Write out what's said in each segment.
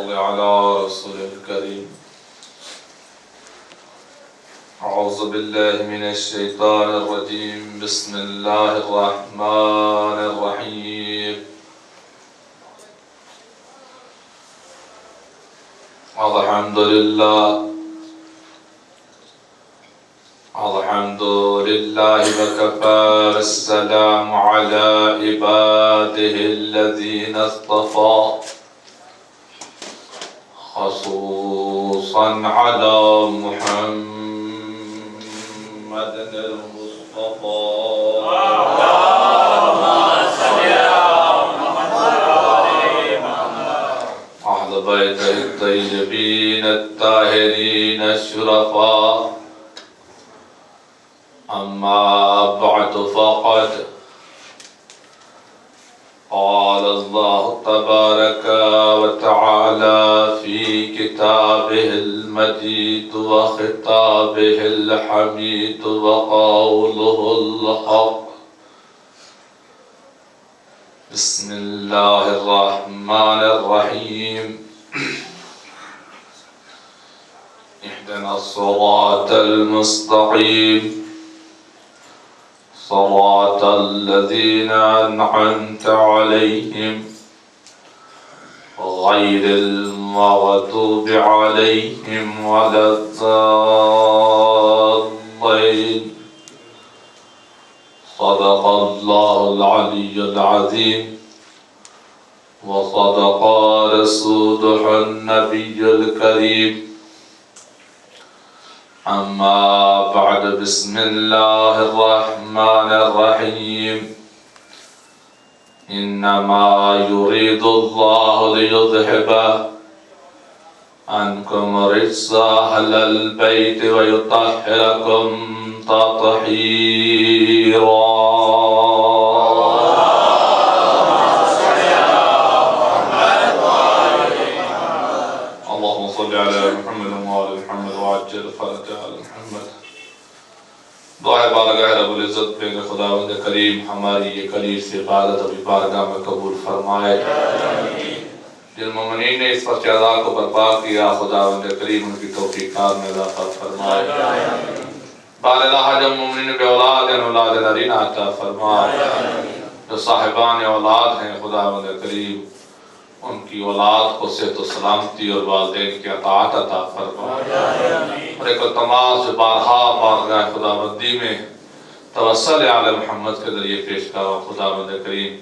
صل على رسول الكريم. أعوذ بالله من الشيطان الرجيم. بسم الله الرحمن الرحيم. الحمد لله وكفى. السلام على عباده الذين اصطفى خصوصا على محمد المصطفى. أهل بيته الطيبين الطاهرين الشرفاء. أما بعد فقد قال الله تبارك وتعالى في كتابه المجيد وخطابه الحميد وقوله الحق. بسم الله الرحمن الرحيم. اهدنا الصراط المستقيم صراط الذين أنعمت عليهم غير المغضوب عليهم ولا الضالين. صدق الله العلي العظيم وصدق رسوله النبي الكريم. أما بعد. بسم الله الرحمن الرحيم. إنما يريد الله ليذهب عنكم الرجس أهل البيت ويطهركم تطهيرا. اللهم صل على محمد وآل محمد وعجل فرج آل محمد. دعائے بارگاہ رب العزت پہ کہ خداوند کریم ہماری یہ قلیل سے عبادت ابھی بارگاہ میں قبول فرمائے. جن مومنین نے اس فرض ادا کو برپا کیا خداوند کریم ان کی توفیقات میں اضافہ فرمائے. بالغ جب مومنین بے اولاد ہیں اولاد نرینہ عطا فرمائے. جو صاحبان اولاد ہیں خداوند کریم ان کی اولاد کو صحت و سلامتی اور والدین کی اطاعت عطا فرمائے. اور ایک التماس جو بارہا بارگاہ خداوندی میں توسل آل محمد کے ذریعے پیش کرو خداوند کریم.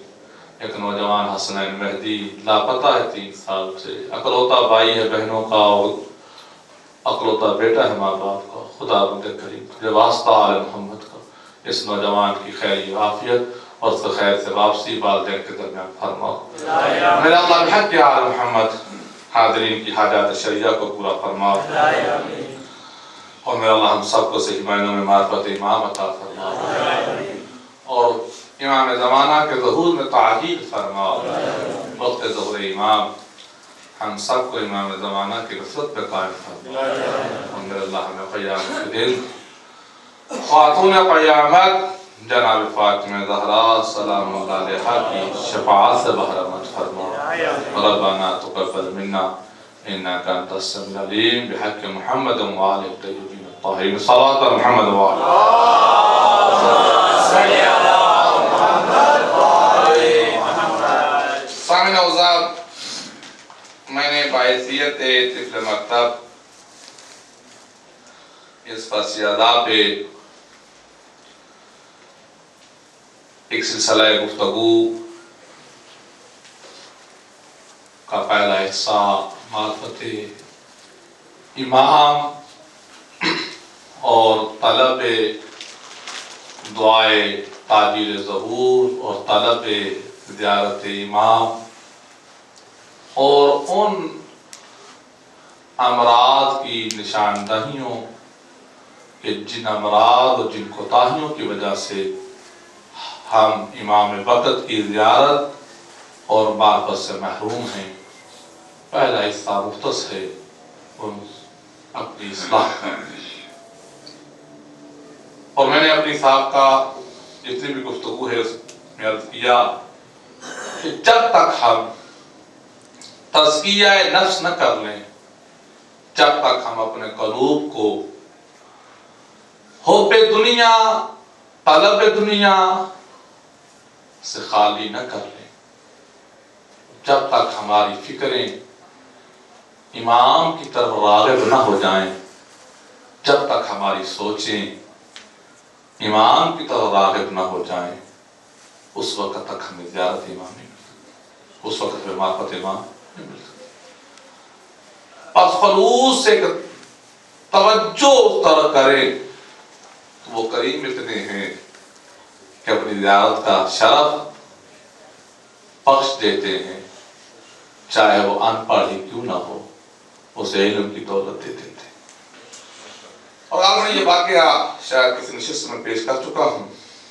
ایک نوجوان حسنین مہدی لاپتہ ہے 3 سال سے. اکلوتا بھائی ہے بہنوں کا اور اکلوتا بیٹا ہے ماں باپ کا. خداوند کریم جو واسطہ آل محمد کا اس نوجوان کی خیری عافیت اور اس خیر سے واپسی والدین کے درمیان فرماؤ. میرا اللہ بحق آل محمد حاضرین کی حاجات شریعہ کو پورا فرماؤ. اور میرا اللہ ہم سب کو صحیح معنوں میں معرفت امام عطا فرماؤ. اور امام زمانہ کے ظہور میں تعجیل فرماؤ. وقت ظہور امام ہم سب کو امام زمانہ کی رسولت پہ قائم فرماؤ. اور میرا اللہ ہمیں قیامت کے دن خاتون قیامت جناب فاطمہ زہرا سلام اللہ علیہا کی شفاعت سے بہرمت فرما. ربنا تقبل منا انک انت السمیع العلیم بحق محمد وآلہ الطیبین الطاہرین. صلاۃ محمد وآلہ سامعین اوزار، میں نے باعثیت طفل مکتب اس فصیدہ پہ ایک سلسلہ گفتگو کا پہلا حصہ معرفت امام اور طلب دعائے تعجیل ظہور اور طلب زیارت امام اور ان امراض کی نشاندہیوں کہ جن امراض اور جن کوتاہیوں کی وجہ سے ہم امام وقت کی زیارت اور معرفت سے محروم ہیں. پہلا حصہ مختص ہے اپنی اصلاح کا. اور میں نے اپنی سابقہ جتنی بھی گفتگو ہے اس میں عرض کیا کہ جب تک ہم تزکیہ نفس نہ کر لیں جب تک ہم اپنے قلوب کو حب دنیا، طلب دنیا سے خالی نہ کر لیں، جب تک ہماری فکریں امام کی طرف راغب نہ ہو جائیں، جب تک ہماری سوچیں امام کی طرف راغب نہ ہو جائیں، اس وقت تک ہمیں زیارت امام نہیں مل سکتی، اس وقت ہمیں معرفت امام نہیں مل سکتی۔ پس خلوص سے توجہ اس طرح کریں تو وہ کریم اتنے ہیں کہ اپنی زیارت کا شرف بخش دیتے ہیں، چاہے وہ ان پڑھ ہی کیوں نہ ہو، اسے علم کی دولت دے دیتے ہیں۔ اور آج میں یہ واقعہ شاید کسی نشست میں پیش کر چکا ہوں،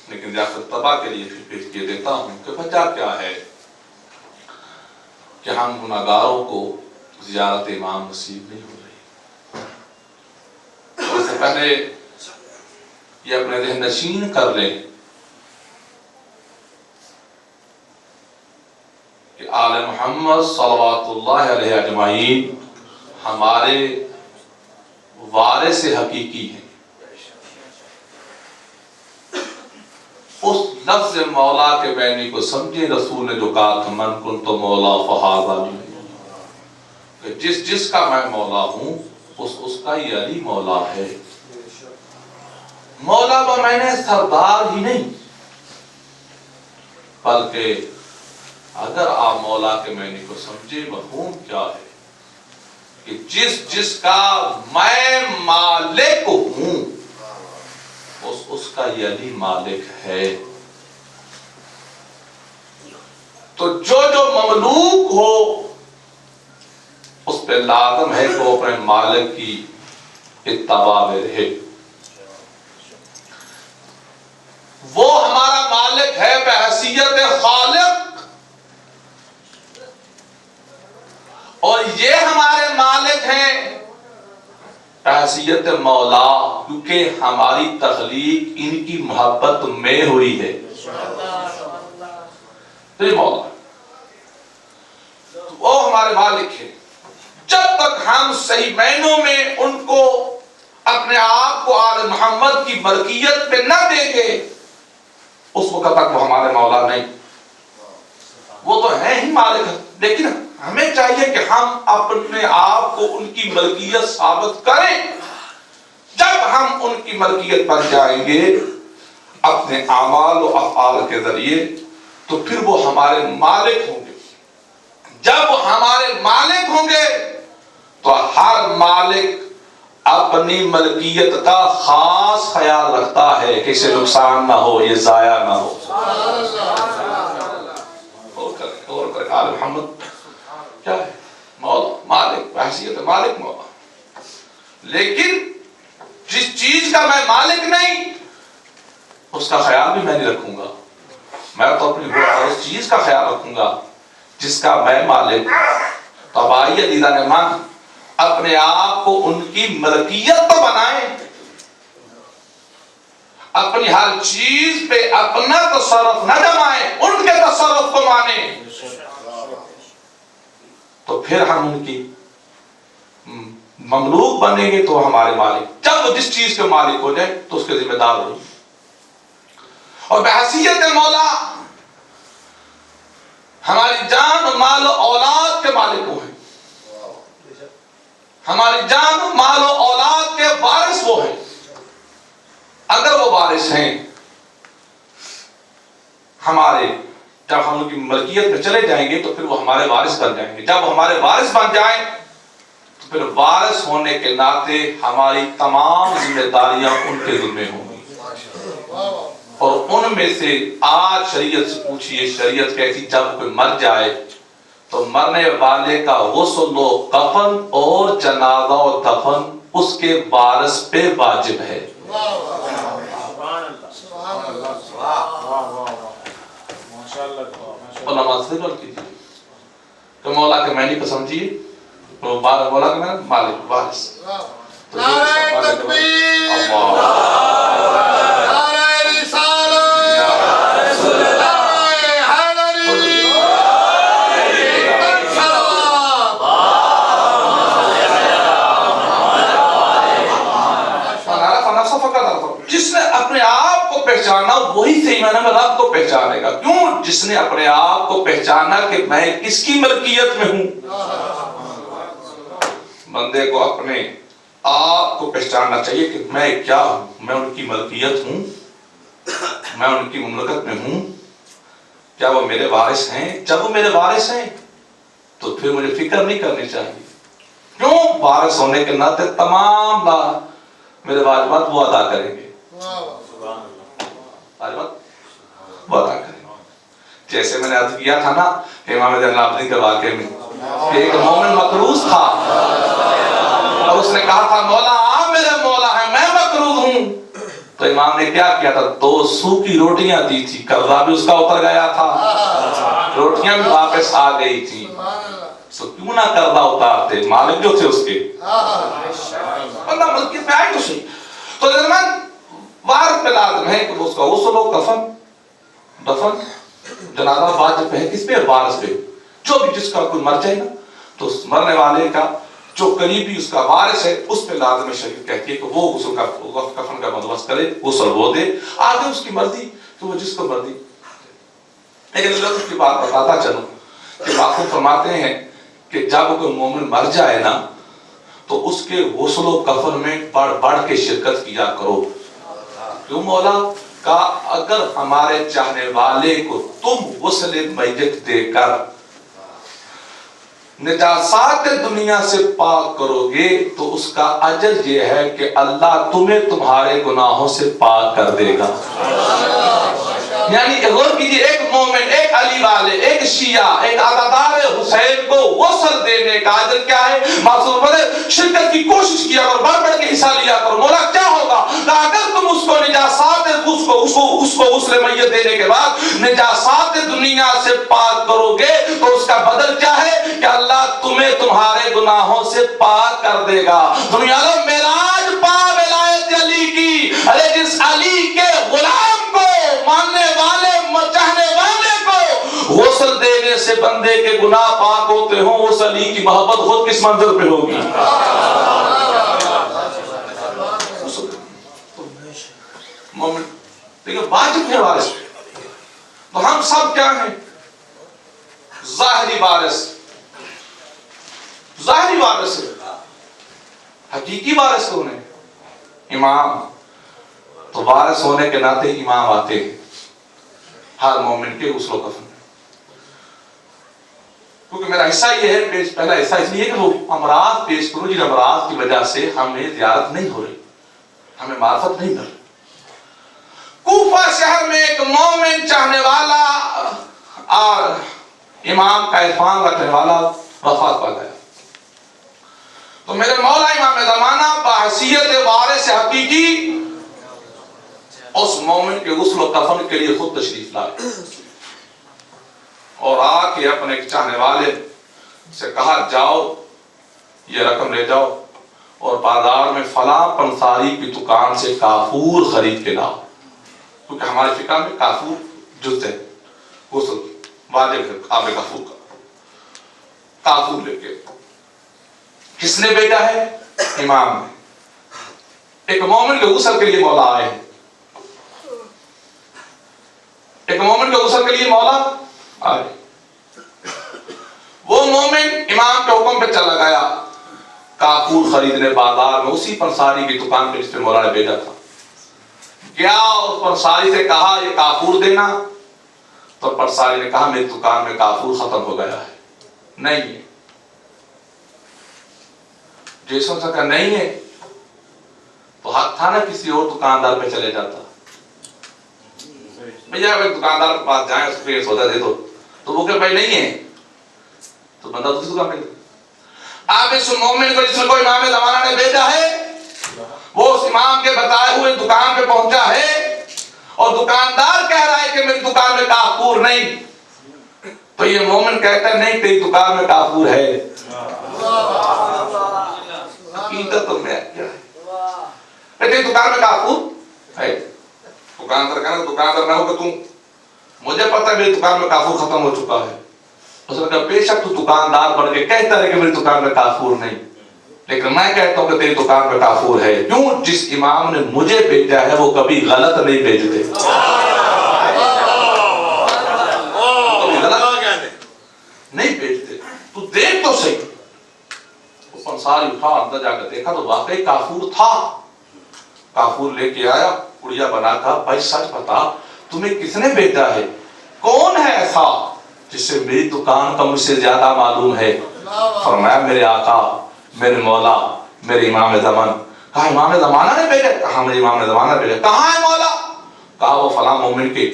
لیکن ریاست طبع کے لیے پھر پیش کیے دیتا ہوں کہ وجہ کیا ہے کہ ہم گناہگاروں کو زیارت امام نصیب نہیں ہو رہی۔ اس سے پہلے یہ اپنے ذہن نشین کر لیں کہ آل محمد صلوات اللہ علیہ اجمعین ہمارے وارث حقیقی ہیں۔ اس لفظ مولا کے معنی کو سمجھے، رسول نے جو کہا تھا من کنت مولا فہذا علی، کہ جس کا میں مولا ہوں اس کا ہی علی مولا ہے۔ مولا بمعنی سردار ہی نہیں، بلکہ اگر آپ مولا کے معنی کو سمجھے مفہوم کیا ہے کہ جس کا میں مالک ہوں اس کا یہ علی مالک ہے۔ تو جو مملوک ہو اس پہ لازم ہے کہ وہ اپنے مالک کی اتباع میں رہے۔ وہ ہمارا مالک ہے بحیثیت خالق، اور یہ ہمارے مالک ہیں بحیثیت مولا، کیونکہ ہماری تخلیق ان کی محبت میں ہوئی ہے۔ تو یہ مولا وہ ہمارے مالک ہیں۔ جب تک ہم صحیح معنوں میں ان کو اپنے آپ کو آل محمد کی ملکیت پہ نہ دیں گے اس وقت تک وہ ہمارے مولا نہیں۔ وہ تو ہیں ہی مالک، لیکن ہمیں چاہیے کہ ہم اپنے آپ کو ان کی ملکیت ثابت کریں۔ جب ہم ان کی ملکیت بن جائیں گے اپنے اعمال و افعال کے ذریعے تو پھر وہ ہمارے مالک ہوں گے۔ جب وہ ہمارے مالک ہوں گے تو ہر مالک اپنی ملکیت کا خاص خیال رکھتا ہے کہ اسے نقصان نہ ہو، یہ ضائع نہ ہو۔ اور کرے آل محمد کیا ہے؟ مولا، مالک، بحیثیت مالک مولا۔ لیکن جس چیز کا میں مالک نہیں اس کا خیال بھی میں نہیں رکھوں گا، میں تو اپنی اس چیز کا خیال رکھوں گا جس کا میں مالک۔ تو اب آئیے دیدان من اپنے آپ کو ان کی ملکیت تو بنائیں، اپنی ہر چیز پہ اپنا تصرف نہ جمائیں، ان کے تصرف کو مانیں، تو پھر ہم ان کی مملوک بنیں گے تو ہمارے مالک۔ جب وہ جس چیز کے مالک ہو جائے تو اس کے ذمہ دار ہو۔ اور بحیثیت مولا ہماری جان و مال و اولاد کے مالک وہ ہیں، ہماری جان و مال و اولاد کے وارث وہ ہیں۔ اگر وہ وارث ہیں ہمارے، جب ہم ان کی ملکیت میں چلے جائیں گے تو پھر وہ ہمارے وارث بن جائیں گے۔ جب وہ ہمارے وارث بن جائیں تو پھر وارث ہونے کے ناطے ہماری تمام ذمہ داریاں ان کے ذمہ ہوں گی۔ اور ان میں سے آج شریعت سے پوچھئے، شریعت کہتی جب کوئی مر جائے تو مرنے والے کا غسل و کفن اور جنازہ و دفن اس کے وارث پہ واجب ہے۔ علماء سے غلط کیجیے کہ مولا کے معنی کو سمجھیے، مولا کے معنی مالک، وارث۔ نعرہ تکبیر، اور وہی سے ایمان میں رب کو پہچانے گا. کیوں؟ جس نے اپنے آپ کو پہچانا کہ میں کس کی ملکیت میں ہوں. بندے کو اپنے آپ کو پہچاننا چاہیے کہ میں کیا ہوں. میں ان کی ملکیت ہوں, میں ان کی مملکت میں ہوں. کیا وہ میرے وارث ہیں؟ جب وہ میرے وارث ہیں تو پھر مجھے فکر نہیں کرنی چاہیے. کیوں؟ وارث ہونے کے ناطے تمام میرے واجبات وہ ادا کریں گے. واجبات وہ ادا کریں گے. جیسے میں نے عرض کیا تھا نا امام زین العابدین کے واقعے میں کہ ایک مومن مقروض تھا اور اس نے کہا تھا مولا آپ میرے مولا ہیں, میں مقروض ہوں. تو امام نے کیا کیا تھا؟ 2 سوکھی روٹیاں دی تھی. قرضہ بھی اس کا اتر گیا تھا, روٹیاں بھی واپس آ گئی تھی. تو کیوں نہ قرضہ اتارتے, مالک جو تھے اس کے. بندہ ملکیت پہ آئے تو صحیح. تو درمیان وارث پہ لازم ہے کہ اس کا غسل و کفن دفن جنازہ واجب ہے کس پہ؟ وارث پہ. جو بھی جس کا کوئی مر جائے نا تو اس مرنے والے کا جو قریبی اس کا وارث ہے اس پہ لازم شریعت کہتی ہے کہ وہ غسل کا کفن کا بندوبست کرے, غسل وہ دے. آگے اس کی مرضی کہ وہ جس کو مرضی. لیکن اس کی بات بتاتا چلوں کہ باقی فرماتے ہیں کہ جب کوئی مومن مر جائے نا تو اس کے غسل و کفن میں بڑھ بڑھ کے شرکت کیا کرو. کیوں مولا؟ کہا اگر ہمارے چاہنے والے کو تم غسل میت دے کر نجاسات دنیا سے پاک کرو گے تو اس کا اجر یہ ہے کہ اللہ تمہیں تمہارے گناہوں سے پاک کر دے گا. یعنی غور کیجیے, ایک مومن, ایک علی والے, ایک شیعہ, ایک عزادار حسین کو غسل دینے کا اجر کیا ہے؟ معصوم بولے شرکت کی کوشش کیا کرو, بڑھ بڑھ کے حصہ لیا کرو. مولا کیا ہوگا؟ کہ اگر تم اس کو نجاسات اس کو غسل میت دینے کے بعد نجاسات دنیا سے پاک کرو گے تو اس کا بدل کیا ہے کہ اللہ تمہیں تمہارے گناہوں سے پاک کر دے گا. دنیا لو معراج پا ولایت علی کی. ارے جس علی کے غلام کو ماننے والے چاہنے والے کو غسل دینے سے بندے کے گناہ پاک ہوتے ہوں, اس علی کی محبت خود کس منظر پہ ہوگی. مومن لیکن واجب ہے وارث. تو ہم سب کیا ہیں؟ ظاہری وارث. ظاہری وارث ہے, حقیقی وارث ہونے امام. تو وارث ہونے کے ناطے امام آتے ہیں ہر مومن کے غسل و کفن میں. کیونکہ میرا حصہ یہ ہے, پہلا حصہ اس لیے کہ وہ امراض پیش کروں جن امراض کی وجہ سے ہمیں زیارت نہیں ہو رہی, ہمیں معرفت نہیں مل رہی. کوفہ شہر میں ایک مومن چاہنے والا اور امام کا عرفان رکھنے والا وفات پا گیا. تو میرے مولا امام زمانہ بحیثیت وارث حقیقی اس مومن کے غسل و کفن کے لیے خود تشریف لائے اور آ کے اپنے چاہنے والے سے کہا جاؤ یہ رقم لے جاؤ اور بازار میں فلاں پنساری کی دکان سے کافور خرید کے لاؤ. کیونکہ ہمارے فقہ میں کافور جز ہے, غسل واجب ہے آب کافور کا. کافور لے کے کس نے بھیجا ہے؟ امام نے. ایک مومن کے غسل کے لیے مولا آئے, ایک مومن کے غسل کے لیے مولا آئے. وہ مومن امام کے حکم پہ چلا گیا کافور خریدنے بازار میں, اسی پنساری کی دکان پہ جس پہ مولا نے بھیجا تھا. گیا اس پنساری سے کہا یہ کافور دینا. تو پنساری نے کہا میری دکان میں کافور ختم ہو گیا ہے. نہیں ہے. جیسوں سے کہا نہیں ہے تو حق تھا نا کسی اور دکاندار پہ چلے جاتا. بھیا دکاندار کے پاس جائیں, اس کو سودا دے دو. تو وہ کہ بھائی نہیں ہے تو بندہ دوسری دکان پہ. آپ اس مومن کو جس کو امام زمانہ نے بھیجا ہے وہ اس امام کے بتائے ہوئے دکان پہ پہنچا ہے اور دکاندار کہہ رہا ہے کہ میری دکان میں کافور نہیں. تو یہ مومن کہتا ہے نہیں تیری دکان میں کافور ہے. حقیقت میں کیا ہے تیری دکان میں کافور ہے. دکاندار کہنا دکاندار نہ ہو کہ تم مجھے پتہ ہے میری دکان میں کافور ختم ہو چکا ہے. اس نے کہا بے شک تو دکاندار بن کے کہتا ہے کہ میری دکان میں کافور نہیں, لیکن میں کہتا ہوں کہ تیری دکان میں کافور ہے. کیوں؟ جس امام نے مجھے بھیجا ہے وہ کبھی غلط نہیں بھیجتے. دیکھ تو صحیح. وہ انصاری اٹھا اندر جا کر دیکھا تو واقعی کافور تھا. کافور لے کے آیا, پڑیا بنا کر, بھائی سچ بتا تمہیں کس نے بھیجا ہے؟ کون ہے ایسا جس سے میری دکان کا مجھ سے زیادہ معلوم ہے؟ فرمایا میرے آقا, میرے مولا, میرے امام زمان. کہا امام زمانہ نے بھیجا؟ کہا مجھے امام زمانہ نے بھیجا. کہاں ہے مولا؟ کہا وہ فلاں مومن کے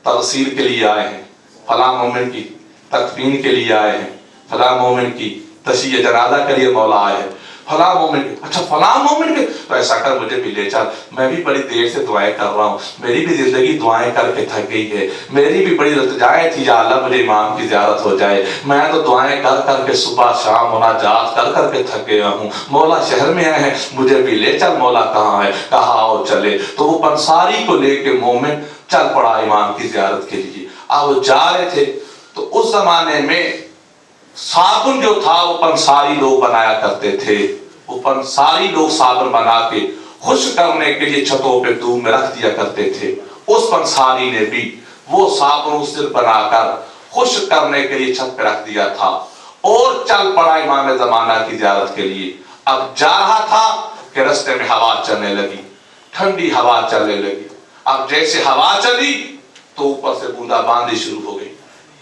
تغسیل کے لیے آئے ہیں, فلاں مومن کی تکفین کے لیے آئے ہیں, فلاں مومن کی تشییع جنازہ کے لیے مولا آئے ہیں, فلاں مومن کے. اچھا فلاں مومن کے, تو ایسا کر مجھے بھی لے چل, میں بھی بڑی دیر سے دعائیں کر رہا ہوں, میری بھی زندگی دعائیں کر کے تھک گئی ہے, میری بھی بڑی التجائیں تھی یا اللہ مجھے امام کی زیارت ہو جائے, میں تو دعائیں کر کر کے صبح شام مناجات کر کر کے تھک گیا ہوں, مولا شہر میں آئے ہیں, مجھے بھی لے چل, مولا کہاں ہے؟ کہا آؤ چلے. تو وہ انصاری کو لے کے مومن چل پڑا امام کی زیارت کے لیے. اب وہ جا رہے تھے تو اس زمانے میں صابن جو تھا وہ پنساری لوگ بنایا کرتے تھے. وہ پنساری لوگ صابن بنا کے خشک کرنے کے لیے چھتوں پہ دھوپ میں رکھ دیا کرتے تھے. اس پنساری نے بھی وہ صابن اس دن بنا کر خشک کرنے کے لیے چھت پہ رکھ دیا تھا اور چل پڑا امام زمانہ کی زیارت کے لیے. اب جا رہا تھا کہ رستے میں ہوا چلنے لگی, ٹھنڈی ہوا چلنے لگی. اب جیسے ہوا چلی تو اوپر سے بوندا باندی شروع ہو گئی.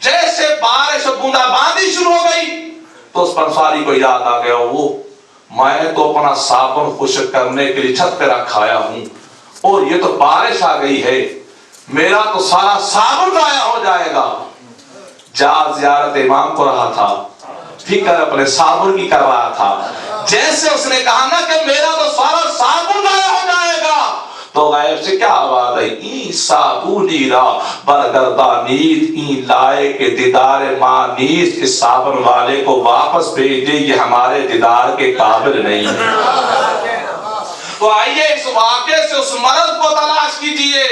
جیسے بارش اور بوندا باندی شروع ہو گئی تو اس پنساری کو یاد آ گیا, وہ میں تو اپنا صابن خشک کرنے کے لیے چھت پہ رکھایا ہوں اور یہ تو بارش آ گئی ہے, میرا تو سارا صابن ضائع ہو جائے گا. جا زیارت امام کو رہا تھا, فکر اپنے صابن کی کر رہا تھا. جیسے اس نے کہا نا کہ میرا تو سارا صابن ضائع ہو جائے گا, تو غیب سے کیا آواز ہے؟ این صابونی را برگردانید, این لائے کے دیدار ماں نیز, اس صابن والے کو واپس بھیجے, یہ ہمارے دیدار کے قابل نہیں ہے. تو آئیے اس واقعے سے اس مرض کو تلاش کیجئے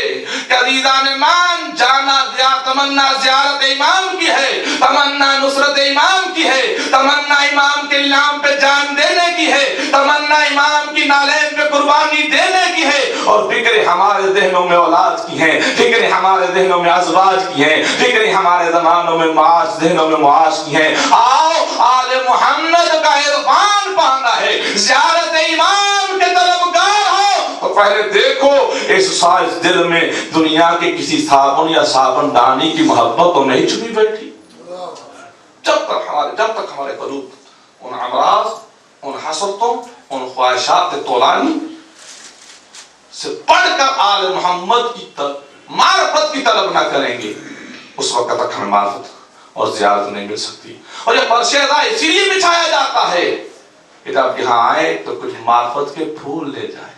کہ عزیزان ایمان, جانا تمنا زیارت امام کی ہے, تمنا نصرت امام کی ہے, تمنا امام کے نام پہ جان دینے کی ہے, تمنا امام کی نالین پہ قربانی دینے کی ہے. اور فکریں ہمارے ذہنوں میں اولاد کی ہیں, فکریں ہمارے ذہنوں میں ازواج کی ہیں, فکریں ہمارے زمانوں میں معاش, ذہنوں میں معاش کی ہیں. آؤ آل محمد کا عرفان پانا ہے, زیارت امام کے طلبگار ہو تو پہلے دیکھو اس دل میں دنیا کے کسی صابن یا صابن دانی کی محبت تو نہیں چھپی بیٹھی. جب تک ہمارے قلوب ان امراض, ان حسرتوں, ان خواہشات طولانی سے پڑھ کر آل محمد کی معرفت کی طلب نہ کریں گے, اس وقت تک ہمیں معرفت اور زیارت نہیں مل سکتی. اور یہ پرشیزہ اسی لیے بچھایا جاتا ہے کہ جب یہاں آئے تو کچھ معرفت کے پھول لے جائیں,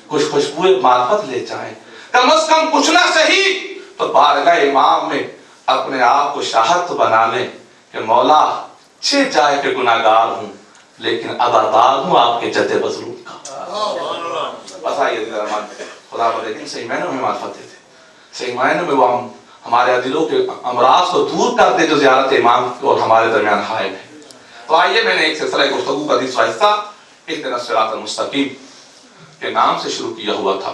کچھ خوشبوئے معرفت لے جائیں, کم از کم کچھ نہ صحیح تو بارگاہ امام میں اپنے آپ کو شاہد بنا لیں کہ مولا چھ جائے کہ گناہگار ہوں لیکن عزادار ہوں آپ کے جد بزرگ کا. بس آئیے خدا کو لیکن صحیح معنوں میں معرفت دیتے, صحیح معنوں میں وہ ہمارے دلوں کے امراض کو دور کر دے جو زیارت امام اور ہمارے درمیان حائل ہے. تو آئیے میں نے ایک سلسلہ گفتگو کا دوسرا حصہ اهدنا الصراط المستقیم کے نام سے شروع کیا ہوا تھا.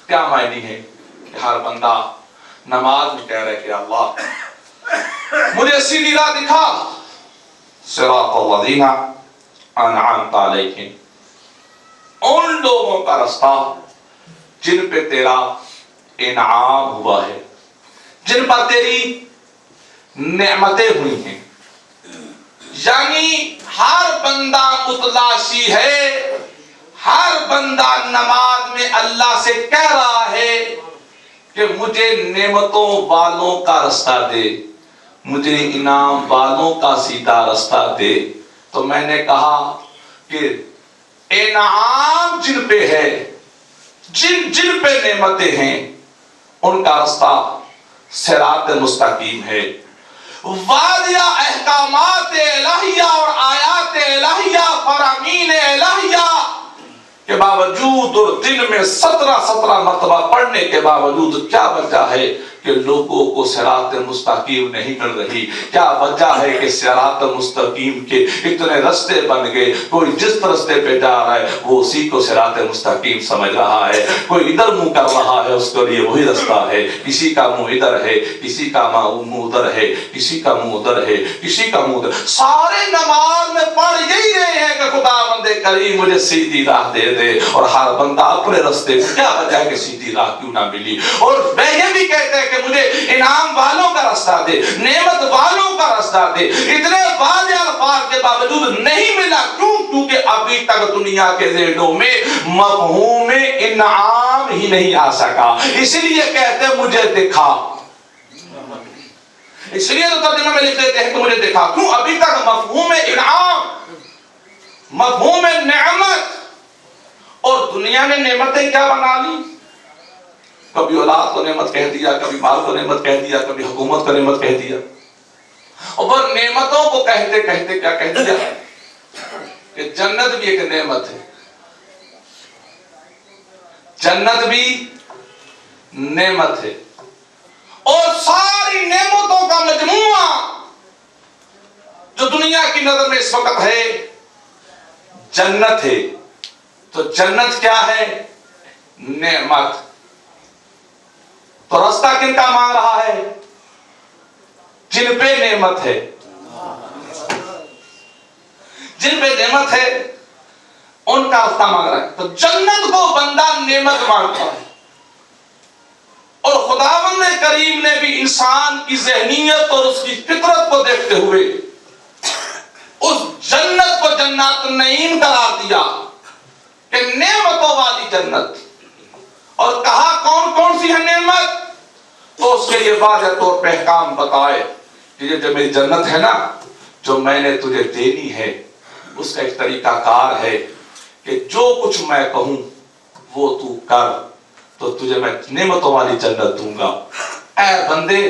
کیا معنی ہے کہ ہر بندہ نماز میں کہہ رہے کہ اللہ مجھے سیدھی راہ دکھا, صراط الذین انعمت علیہم, ان لوگوں کا رستہ جن پہ تیرا انعام ہوا ہے, جن پر تیری نعمتیں ہوئی ہیں. یعنی ہر بندہ متلاشی ہے, ہر بندہ نماز میں اللہ سے کہہ رہا ہے کہ مجھے نعمتوں والوں کا رستہ دے, مجھے انعام والوں کا سیدھا رستہ دے. تو میں نے کہا کہ انعام جن پہ ہے, جن پہ نعمتیں ہیں, ان کا رستہ صراط مستقیم ہے. واضح احکامات الہیہ اور آیات الہیہ, فرامین الہیہ کے باوجود اور دن میں 17 مرتبہ پڑھنے کے باوجود کیا وجہ ہے کہ لوگوں کو صراط مستقیم نہیں مل رہی؟ کیا وجہ ہے کہ صراط مستقیم کے اتنے رستے بن گئے؟ کوئی جس رستے پہ جا رہا ہے وہ اسی کو صراط مستقیم سمجھ رہا ہے، کوئی ادھر منہ کر رہا ہے اس کے لیے وہی رستہ ہے، کسی کا منہ ادھر ہے، کسی کا منہ ادھر ہے، کسی کا منہ ادھر ہے، کسی کا منہ ادھر، سارے نماز میں پڑھ یہی رہے ہیں کہ خدا بند کریم مجھے سیدھی راہ دے دے، اور ہر بندہ اپنے رستے کو کیا وجہ ہے کہ سیدھی راہ کیوں نہ ملی؟ اور وہ یہ بھی کہتے ہیں کہ مجھے انعام والوں کا راستہ دے، نعمت والوں کا راستہ دے، اتنے واضح الفاظ کے باوجود نہیں ملا، کیوں؟ کیونکہ ابھی تک دنیا کے ذہنوں میں مفہوم انعام ہی نہیں آ سکا، اس لیے کہتے ہیں مجھے دکھا، اس لیے تو ترجمہ میں لکھ دیتے ہیں کہ مجھے دکھا، کیوں؟ ابھی تک مفہوم انعام، مفہوم نعمت، اور دنیا نے نعمتیں کیا بنا لی؟ کبھی اولاد کو نعمت کہہ دیا، کبھی مال کو نعمت کہہ دیا، کبھی حکومت کو نعمت کہہ دیا، اور نعمتوں کو کہتے کہتے کیا کہہ دیا کہ جنت بھی ایک نعمت ہے، جنت بھی نعمت ہے، اور ساری نعمتوں کا مجموعہ جو دنیا کی نظر میں اس وقت ہے جنت ہے۔ تو جنت کیا ہے؟ نعمت۔ تو راستہ کن کا مانگ رہا ہے؟ جن پہ نعمت ہے، جن پہ نعمت ہے ان کا راستہ مانگ رہا ہے۔ تو جنت کو بندہ نعمت مانگتا ہے، اور خداوند کریم نے بھی انسان کی ذہنیت اور اس کی فطرت کو دیکھتے ہوئے اس جنت کو جنات النعیم قرار دیا کہ نعمتوں والی جنت، اور کہا کون کون سی ہے نعمت؟ تو اس کے لیے واضح طور پہ احکام بتائے کہ یہ جو میری جنت ہے نا، جو میں نے تجھے دینی ہے، اس کا ایک طریقہ کار ہے کہ جو کچھ میں کہوں وہ تو کر، تو تجھے میں نعمتوں والی جنت دوں گا۔ اے بندے،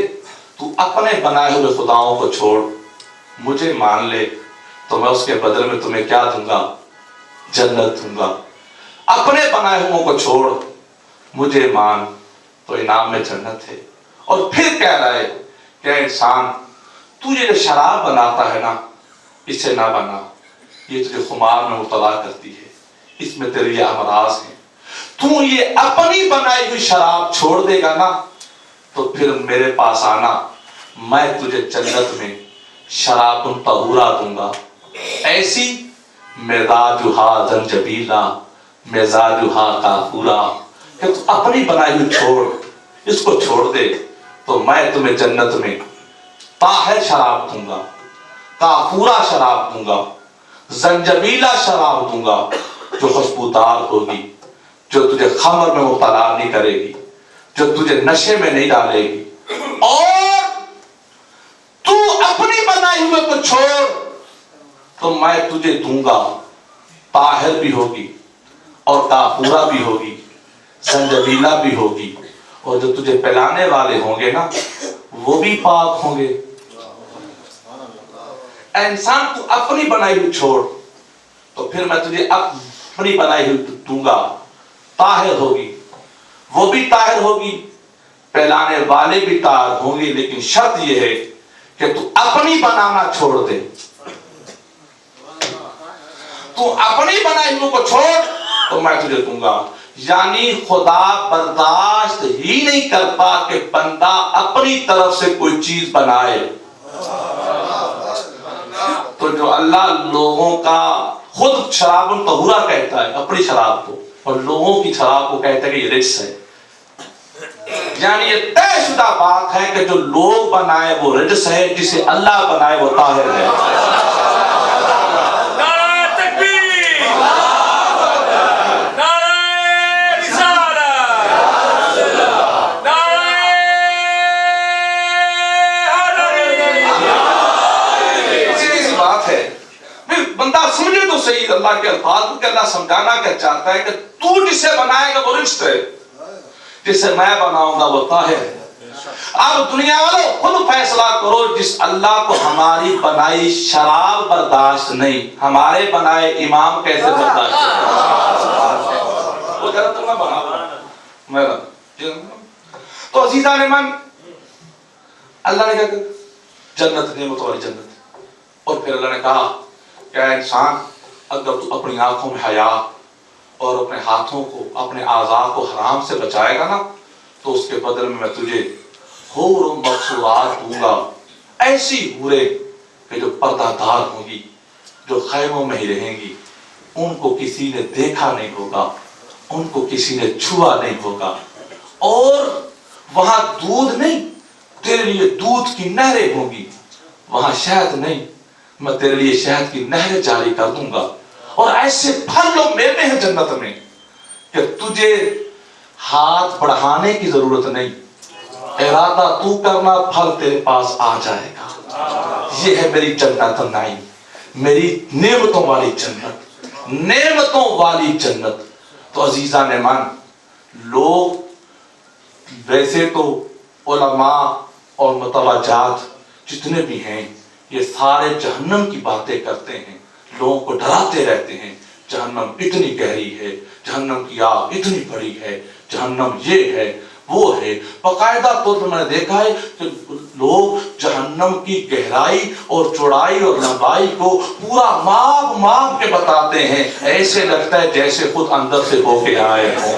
تو اپنے بنائے ہوئے خداؤں کو چھوڑ، مجھے مان لے تو میں اس کے بدل میں تمہیں کیا دوں گا؟ جنت دوں گا۔ اپنے بنائے ہوئے کو چھوڑ، مجھے مان، تو انعام میں جنت ہے۔ اور پھر کہہ رہا ہے کہ انسان، تو یہ شراب بناتا ہے نا، اسے نہ بنا، یہ تجھے خمار میں مبتلا کرتی ہے، اس میں تیرے لیے امراض ہیں۔ تو یہ اپنی بنائی ہوئی شراب چھوڑ دے گا نا، تو پھر میرے پاس آنا، میں تجھے جنت میں شراب طہورا دوں گا، ایسی مزاجہا زنجبیلا مزاجہا کافورا، کہ تو اپنی بنائی ہوئی چھوڑ، اس کو چھوڑ دے، تو میں تمہیں جنت میں طاہر شراب دوں گا، کافورا شراب دوں گا، زنجبیلا شراب دوں گا، جو خوشبودار ہوگی، جو تجھے خمر میں مبتلا نہیں کرے گی، جو تجھے نشے میں نہیں ڈالے گی۔ اور تو اپنی بنائی ہوئے کو چھوڑ، تو میں تجھے دوں گا، طاہر بھی ہوگی، اور کافورا بھی ہوگی، زنجبیلا بھی ہوگی، اور جو تجھے پلانے والے ہوں گے نا، وہ بھی پاک ہوں گے۔ اے انسان، تو اپنی بنائی ہوئی چھوڑ، تو پھر میں تجھے اپنی بنائی ہوئی دوں گا، طاہر ہوگی، وہ بھی طاہر ہوگی، پلانے والے بھی طاہر ہوں گے، لیکن شرط یہ ہے کہ تو اپنی بنانا چھوڑ دے۔ تو اپنی بنائی ہوئی کو چھوڑ تو میں تجھے دوں گا۔ یعنی خدا برداشت ہی نہیں کرتا کہ بندہ اپنی طرف سے کوئی چیز بنائے۔ تو جو اللہ لوگوں کا خود شراب طہورا کہتا ہے اپنی شراب کو، اور لوگوں کی شراب کو کہتا ہے کہ یہ رجس ہے، یعنی یہ طے شدہ بات ہے کہ جو لوگ بنائے وہ رجس ہے، جسے اللہ بنائے وہ طاہر ہے۔ سمجھے تو صحیح اللہ کے الفاظ کو کہ اللہ سمجھانا کیا چاہتا ہے کہ تو جسے بنائے گا وہ رجس ہے، جسے میں بناؤں گا وہ طاہر ہے۔ اب دنیا والوں خود فیصلہ کرو، جس اللہ کو ہماری بنائی شراب برداشت نہیں، ہمارے بنائے امام کیسے برداشت وہ جرا تو میں بنا تو عزیزان من، اللہ نے کیا کہا؟ جنت، نعمتوں والی جنت. اور پھر اللہ نے کہا کہ اے انسان اگر تو اپنی آنکھوں میں حیا اور اپنے ہاتھوں کو، اپنے اعضاء کو حرام سے بچائے گا نا تو اس کے بدل میں تجھے حور و مقصورات دوں گا، ایسی حوریں کہ جو پردہ دار ہوں گی، جو خیموں میں ہی رہیں گی، ان کو کسی نے دیکھا نہیں ہوگا، ان کو کسی نے چھوا نہیں ہوگا، اور وہاں دودھ نہیں، تیرے لیے دودھ کی نہریں ہوں گی، وہاں شہد نہیں، میں تیرے لیے شہد کی نہریں جاری کر دوں گا، اور ایسے پھل و میوے ہیں جنت میں کہ تجھے ہاتھ بڑھانے کی ضرورت نہیں، ارادہ تو کرنا پھل تیرے پاس آ جائے گا. یہ ہے میری جنت النعیم، میری نعمتوں والی جنت، نعمتوں والی جنت. تو عزیزان ایمان، لوگ ویسے تو علماء اور متوجہات جتنے بھی ہیں یہ سارے جہنم کی باتیں کرتے ہیں، لوگوں کو ڈراتے رہتے ہیں، جہنم اتنی گہری ہے، جہنم کی آگ اتنی بڑی ہے، جہنم یہ ہے وہ ہے. باقاعدہ طور پر میں نے دیکھا ہے کہ لوگ جہنم کی گہرائی اور چوڑائی اور لمبائی کو پورا ماپ کے بتاتے ہیں، ایسے لگتا ہے جیسے خود اندر سے ہو کے آئے ہوں.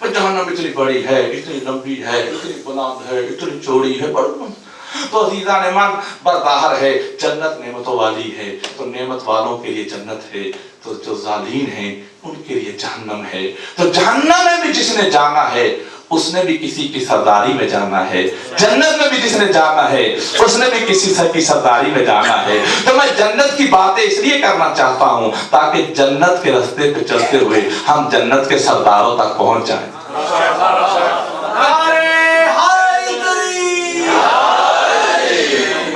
جہنم اتنی بڑی ہے، اتنی لمبی ہے، اتنی بلند ہے، اتنی چوڑی ہے. تو عزیزان ایمان، بردار ہے، جنت نعمتوں والی ہے، تو نعمت والوں کے لیے جنت ہے، تو جو ظالمین ہیں ان کے لیے جہنم ہے. تو جہنم میں بھی جس نے جانا ہے اس نے بھی کسی کی سرداری میں جانا ہے، جنت میں بھی جس نے جانا ہے اس نے بھی کسی کی سرداری میں جانا ہے. تو میں جنت کی باتیں اس لیے کرنا چاہتا ہوں تاکہ جنت کے راستے پہ چلتے ہوئے ہم جنت کے سرداروں تک پہنچ جائیں.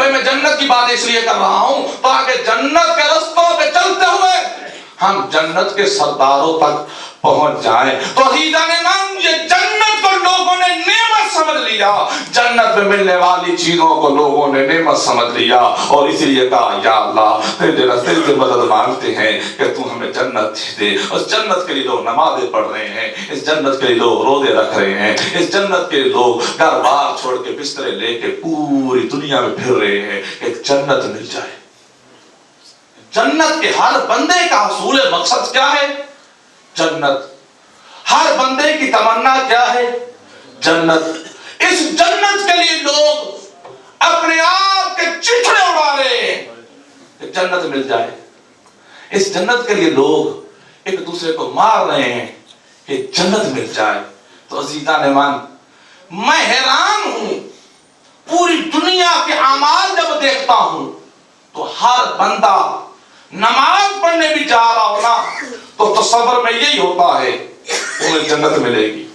میں جنت کی بات اس لیے کر رہا ہوں تاکہ جنت کے رستوں پہ چلتے ہوئے ہم جنت کے سرداروں تک پہنچ جائیں. تو عزیزان ایمان، یہ جنت کو لوگوں نے نعمت سمجھ لیا، جنت میں ملنے والی چیزوں کو لوگوں نے نعمت سمجھ لیا، اور اس لیے کہا یا اللہ تیرے راستے سے مدد مانگتے ہیں کہ تو ہمیں جنت دے. اس جنت کے لیے لوگ نمازیں پڑھ رہے ہیں، اس جنت کے لیے لوگ روزے رکھ رہے ہیں، اس جنت کے لیے لوگ گھر بار چھوڑ کے بسترے لے کے پوری دنیا میں پھر رہے ہیں کہ جنت مل جائے. جنت کے ہر بندے کا حصول مقصد کیا ہے؟ جنت. ہر بندے کی تمنا کیا ہے؟ جنت. اس جنت کے لیے لوگ اپنے آپ کے چتھڑے اڑا رہے ہیں کہ جنت مل جائے. اس جنت کے لیے لوگ ایک دوسرے کو مار رہے ہیں کہ جنت مل جائے. تو عزیزان ایمان، میں حیران ہوں، پوری دنیا کے اعمال جب دیکھتا ہوں تو ہر بندہ نماز پڑھنے بھی جا رہا ہونا تو تصور میں یہی ہوتا ہے انہیں جنت ملے گی.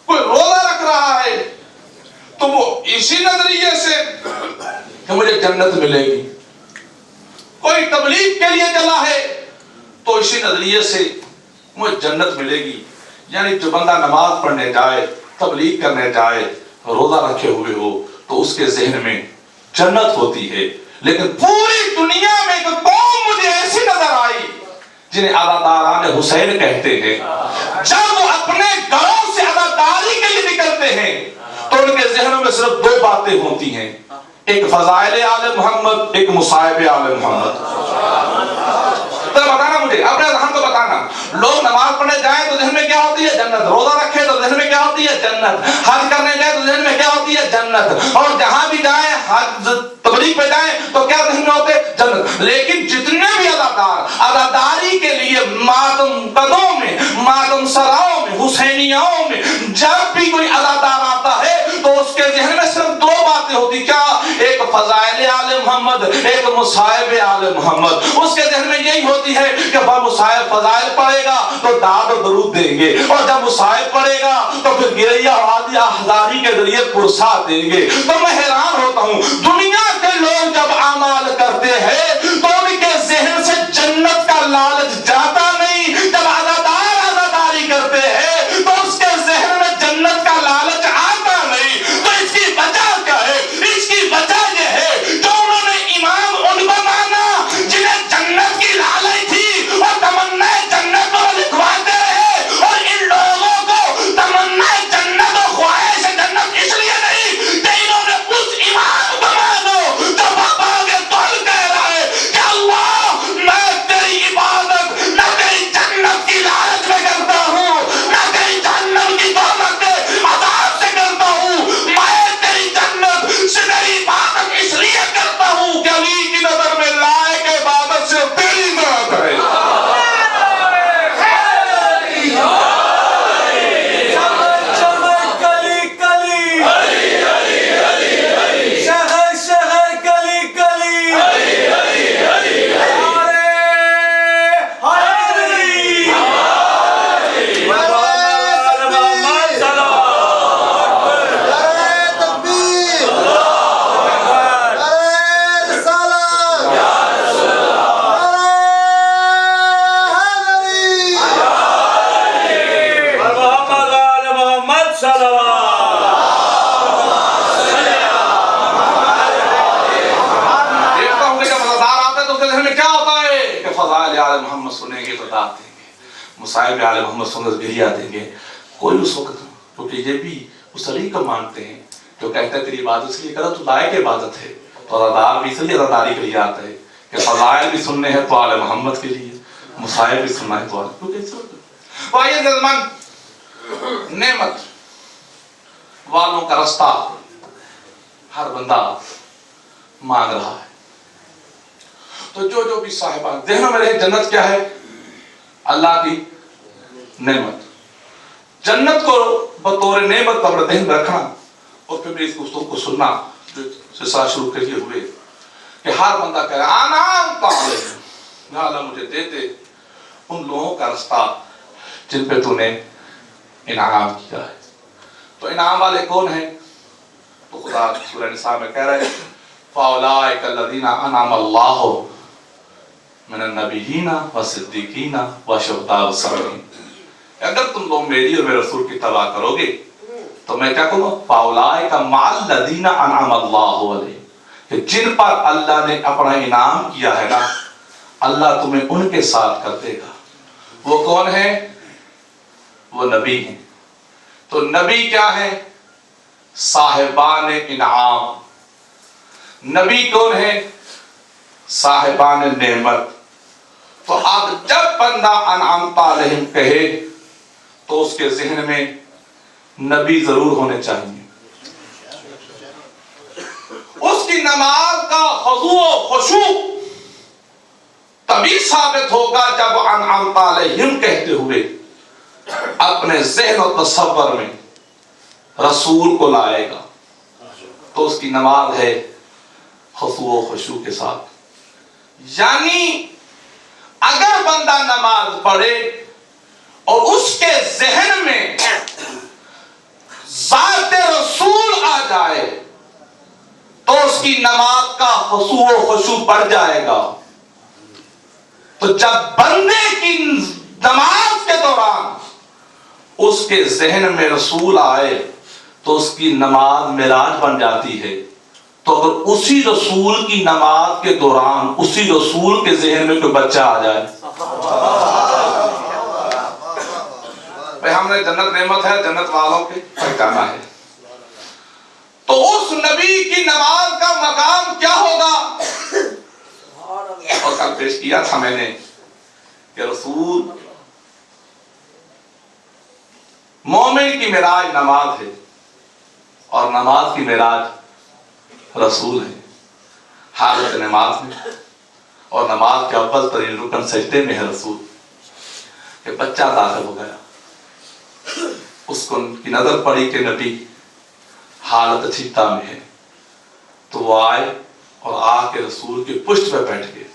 کوئی روزہ رکھ رہا ہے تو وہ اسی نظریے سے کہ مجھے جنت ملے گی. کوئی تبلیغ کے لیے چلا ہے تو اسی نظریے سے مجھے جنت ملے گی. یعنی جو بندہ نماز پڑھنے جائے، تبلیغ کرنے جائے، روزہ رکھے ہوئے ہو تو اس کے ذہن میں جنت ہوتی ہے. لیکن پوری دنیا میں ایک قوم مجھے ایسی نظر آئی جنہیں عزاداران حسین کہتے ہیں. جب وہ اپنے گھروں سے عزاداری کے لیے نکلتے ہیں تو ان کے ذہنوں میں صرف دو باتیں ہوتی ہیں، ایک فضائل آل محمد، ایک مصائب آل محمد. تو بتانا مجھے، اپنے ذہن کو بتانا. لوگ نماز پڑھنے جائیں تو ذہن میں کیا ہوتی ہے؟ جنت. روزہ رکھے تو ذہن میں کیا ہوتی ہے؟ جنت. حج کرنے جائیں تو ذہن میں کیا ہوتی ہے؟ جنت. اور جہاں بھی جائیں، حج تبلیغ پہ جائیں تو کیا ذہن میں ہوتے؟ جنت. لیکن جتنے بھی اداکار اداداری کے لیے ماتم قدوں میں، ماتم سراؤں میں، حسینیاؤں میں جب بھی کوئی ادادار آتا ہے تو اس کے ذہن میں صرف دو باتیں ہوتی. کیا؟ ایک فضائل آل محمد، ایک مصائب آل محمد. اس کے ذہن میں یہی ہوتی ہے کہ مصائب فضائل پڑھے گا تو داد و درود دیں گے، اور جب مصائب پڑھے گا تو پھر گریہ عادی احزاری کے ذریعے پرسا دیں گے. تو میں حیران ہوتا ہوں، دنیا کے لوگ جب اعمال کرتے ہیں تو ان کے ذہن سے جنت کا لالچ جاتا نہیں. جب عزاداری کرتے ہیں تو اس کے ذہن میں جنت کا لالچ آتا نہیں. تو اس کی وجہ کیا ہے؟ اس کی وجہ یہ ہے کہ انہوں نے امام ان کو مانا جنہیں جنت کی لالچ تھی اور تمنا جنت کو لکھواتے رہے، اور ان لوگوں کو تمنا جنت اور خواہش جنت کے ذہن میں کیا ہوتا ہے کہ فضائل آل محمد سنیں گے تو داد دیں گے، مصائب آل محمد سنیں گے گریہ دیں گے. کوئی اس وقت، کیونکہ یہ بھی اس علی کو مانتے ہیں جو کہتے ہیں تیری عبادت اس لیے کرو تو لائق عبادت ہے، تو ادادار بھی اس لیے اداداری کے لیے آتا ہے کہ فضائل بھی سننے ہیں تو آل محمد کے لیے، مصائب بھی سننا ہے تو آل، کیونکہ اس وقت وائے زمان نعمت والوں کا رستہ ہر بندہ مانگ رہا ہے. تو جو بھی صاحبان ذہنوں میں رہے جنت کیا ہے؟ اللہ کی نعمت. جنت کو بطور نعمت اپنے ذہن میں رکھنا اور پھر میری اس گفتگو کو سننا جو سلسلہ شروع کریے ہوئے کہ ہر بندہ کہہ رہا آنام پاہلے یا اللہ مجھے دے دے ان لوگوں کا رستہ جن پہ تو نے انعام کیا ہے. تو انعام والے کون ہیں؟ تو خدا سورہ نساء میں کہہ رہے فَأُولَٰئِكَ الَّذِينَ أَنْعَمَ اللَّهُ مِنَ النَّبِيِّينَ وَالصِّدِّيقِينَ وَالشُّهَدَاءِ وَالصَّالِحِينَ. اگر تم لوگ میری اور میرے رسول کی اتباع کرو گے تو میں کیا کروں گا؟ فَأُولَٰئِكَ مَعَ الَّذِينَ أَنْعَمَ اللَّهُ عَلَيْهِمْ، کہ جن پر اللہ نے اپنا انعام کیا ہے نا اللہ تمہیں ان کے ساتھ کر دے گا. وہ کون ہے؟ وہ نبی ہیں. تو نبی کیا ہے؟ صاحبان انعام. نبی کون ہے؟ صاحبان نعمت. تو اب جب بندہ انعمت علیہم کہے تو اس کے ذہن میں نبی ضرور ہونے چاہیے. اس کی نماز کا خضوع و خشوع تبھی ثابت ہوگا جب انعمت علیہم کہتے ہوئے اپنے ذہن و تصور میں رسول کو لائے گا تو اس کی نماز ہے خضوع و خشوع کے ساتھ. یعنی اگر بندہ نماز پڑھے اور اس کے ذہن میں ذات رسول آ جائے تو اس کی نماز کا خضوع و خشوع بڑھ جائے گا. تو جب بندے کی نماز کے دوران اس کے ذہن میں رسول آئے تو اس کی نماز معراج بن جاتی ہے. تو اگر اسی رسول کی نماز کے دوران اسی رسول کے ذہن میں کوئی بچہ آ جائے، بھئی ہم نے جنت نعمت ہے جنت والوں کے ٹھکانہ ہے، تو اس نبی کی نماز کا مقام کیا ہوگا؟ اور کل پیش کیا تھا میں نے کہ رسول مومن کی معراج نماز ہے اور نماز کی معراج رسول ہے. حالت نماز میں اور نماز کے اول ترین رکن سجدے میں ہے رسول. کہ بچہ داخل ہو گیا، اس کو کی نظر پڑی کہ نبی حالت چیتا میں ہے تو وہ آئے اور آ کے رسول کے پشت پہ بیٹھ گئے.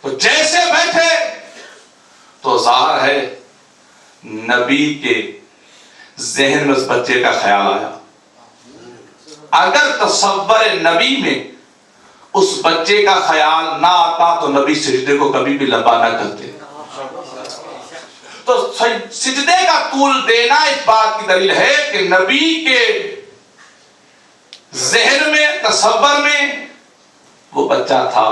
تو جیسے بیٹھے تو ظاہر ہے نبی کے ذہن میں اس بچے کا خیال آیا. اگر تصور نبی میں اس بچے کا خیال نہ آتا تو نبی سجدے کو کبھی بھی لمبا نہ کرتے. تو سجدے کا طول دینا اس بات کی دلیل ہے کہ نبی کے ذہن میں تصور میں وہ بچہ تھا.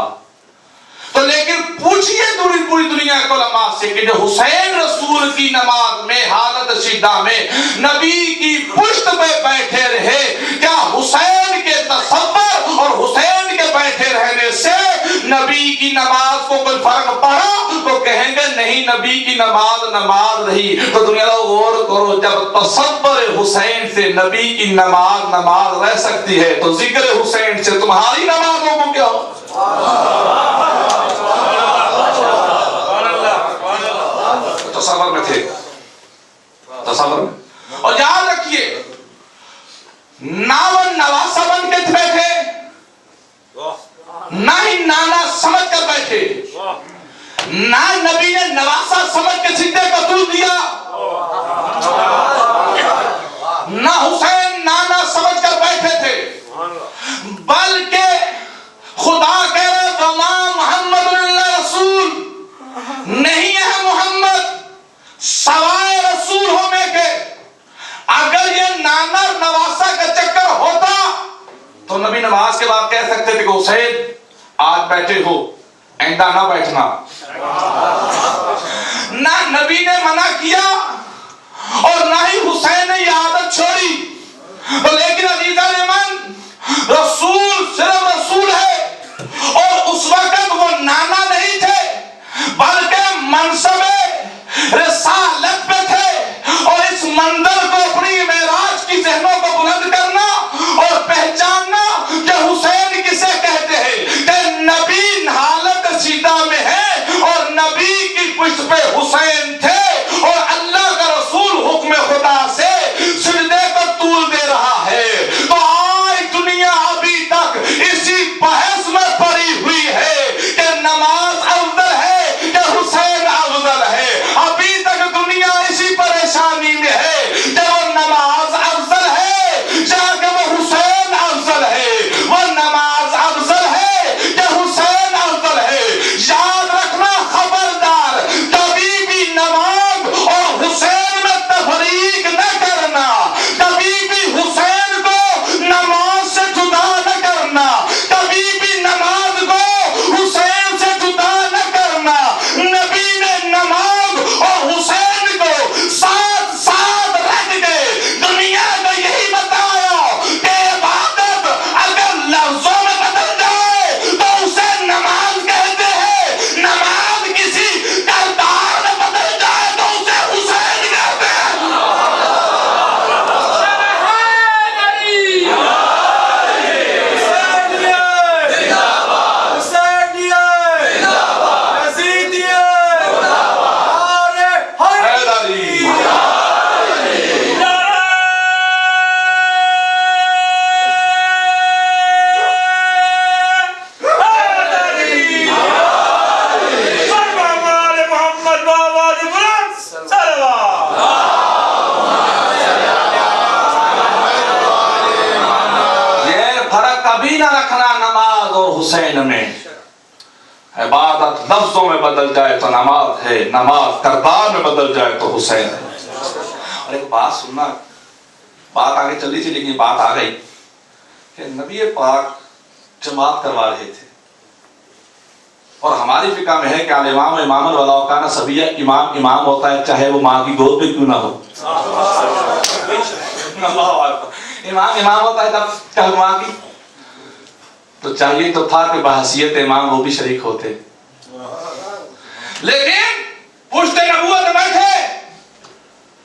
تو لیکن پوچھئے پوری دنیا کے علماء سے کہ جو حسین رسول کی نماز میں حالت سجدہ میں نبی کی پشت پہ بیٹھے رہے، کیا حسین کے تصور اور حسین کے بیٹھے رہنے سے نبی کی نماز کو کوئی فرق پڑا؟ تو کہیں گے نہیں، نبی کی نماز رہی. تو دنیا لوگ غور کرو، جب تصور حسین سے نبی کی نماز رہ سکتی ہے تو ذکر حسین سے تمہاری نمازوں کو کیا ہو؟ تصور میں تھے، تصور میں. اور یاد رکھیے ناون نواسا بن کے بیٹھے، نہ ہی نانا سمجھ کر بیٹھے، نہ نبی نے نواسا سمجھ کے سجدے کا طول دیا، نہ حسین نانا سمجھ کر بیٹھے تھے، بلکہ خدا کہہ رہے وما محمد اللہ رسول، نہیں ہے محمد سوائے رسول ہونے کے. اگر یہ نانا نواسا کا چکر ہوتا تو نبی نماز کے بعد کہہ سکتے تھے کہ حسین آج بیٹھے ہو آئندہ نہ بیٹھنا. نہ نبی نے منع کیا اور نہ ہی حسین نے یہ عادت چھوڑی. لیکن عزیزان من، رسول صرف رسول ہے، اور اس وقت وہ نانا نہیں تھے بلکہ منصب رسالت پہ تھے. اور اس منظر کو اپنی معراج کی ذہنوں کو بلند کرنا اور پہچاننا کہ حسین کسے کہتے ہیں، کہ نبی حالت سیدھا میں ہے اور نبی کی پشت پہ حسین تھے، اور اللہ کا رسول حکم خدا سے سجدے کو طول دے رہا ہے. تو آج دنیا ابھی تک اسی بحث میں پڑی ہوئی ہے کہ نماز افضل ہے کہ حسین افضل ہے. ابھی تک دنیا اسی پریشانی میں ہے کہ وہ نماز افضل ہے یا کہ وہ حسین افضل ہے، وہ نماز افضل ہے کہ حسین افضل ہے. یاد رکھنا، خبردار، کبھی بھی نماز اور حسین میں تفریق نہ کرنا، کبھی بھی حسین کو نماز سے جدا نہ کرنا، کبھی بھی نماز کو حسین سے جدا نہ کرنا. نبی نے نماز اور حسین کو ساتھ ساتھ رکھ کے دنیا کو یہی بتایا کہ عبادت اگر لفظوں میں بدل جائے تو اسے نماز کہتے ہیں، نماز کسی کردار میں بدل جائے تو اسے حسین کہتے ہیں. کبھی نہ رکھنا نماز اور حسین میں. عبادت لفظوں میں بدل جائے تو نماز ہے، نماز کردار میں بدل جائے تو حسین ہے. اور ایک بات سننا، بات آگے چل رہی تھی لیکن بات آ گئی کہ نبی پاک جماعت کروا رہے تھے، اور ہماری فقہ میں ہے کہ الامام امام الولا کان صبیہ، امام امام ہوتا ہے چاہے وہ ماں کی گود پہ کیوں نہ ہو. امام امام ہوتا ہے جب چاہے ماں کی، تو چاہیے تو تھا کہ بحیثیت امام وہ بھی شریک ہوتے. لیکن پشت نبوت میں بیٹھے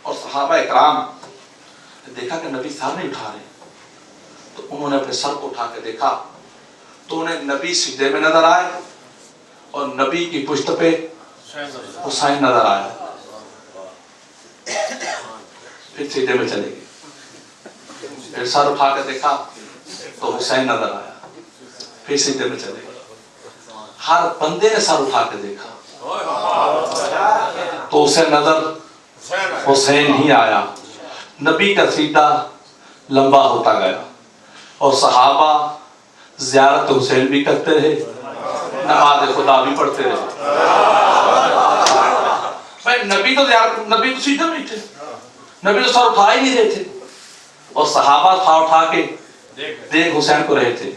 اور صحابہ اکرام نے دیکھا کہ نبی سر نہیں اٹھا رہے، تو انہوں نے اپنے سر کو اٹھا کے دیکھا تو انہیں نبی سجدے میں نظر آئے اور نبی کی پشت پہ حسین نظر آیا. پھر سجدے میں چلے گئے، پھر سر اٹھا کے دیکھا تو حسین نظر آیا، پھر سجدے میں چلے گئے. ہر بندے نے سر اٹھا کے دیکھا تو اسے نظر حسین ہی آیا. نبی کا سیدھا لمبا ہوتا گیا اور صحابہ زیارت حسین بھی کرتے رہے، نماز خدا بھی پڑھتے رہے. بھائی نبی تو زیارت، نبی تو سیدھے میں تھے، نبی تو سر اٹھا ہی نہیں رہے تھے، اور صحابہ سر اٹھا کے دیکھ حسین کو رہے تھے.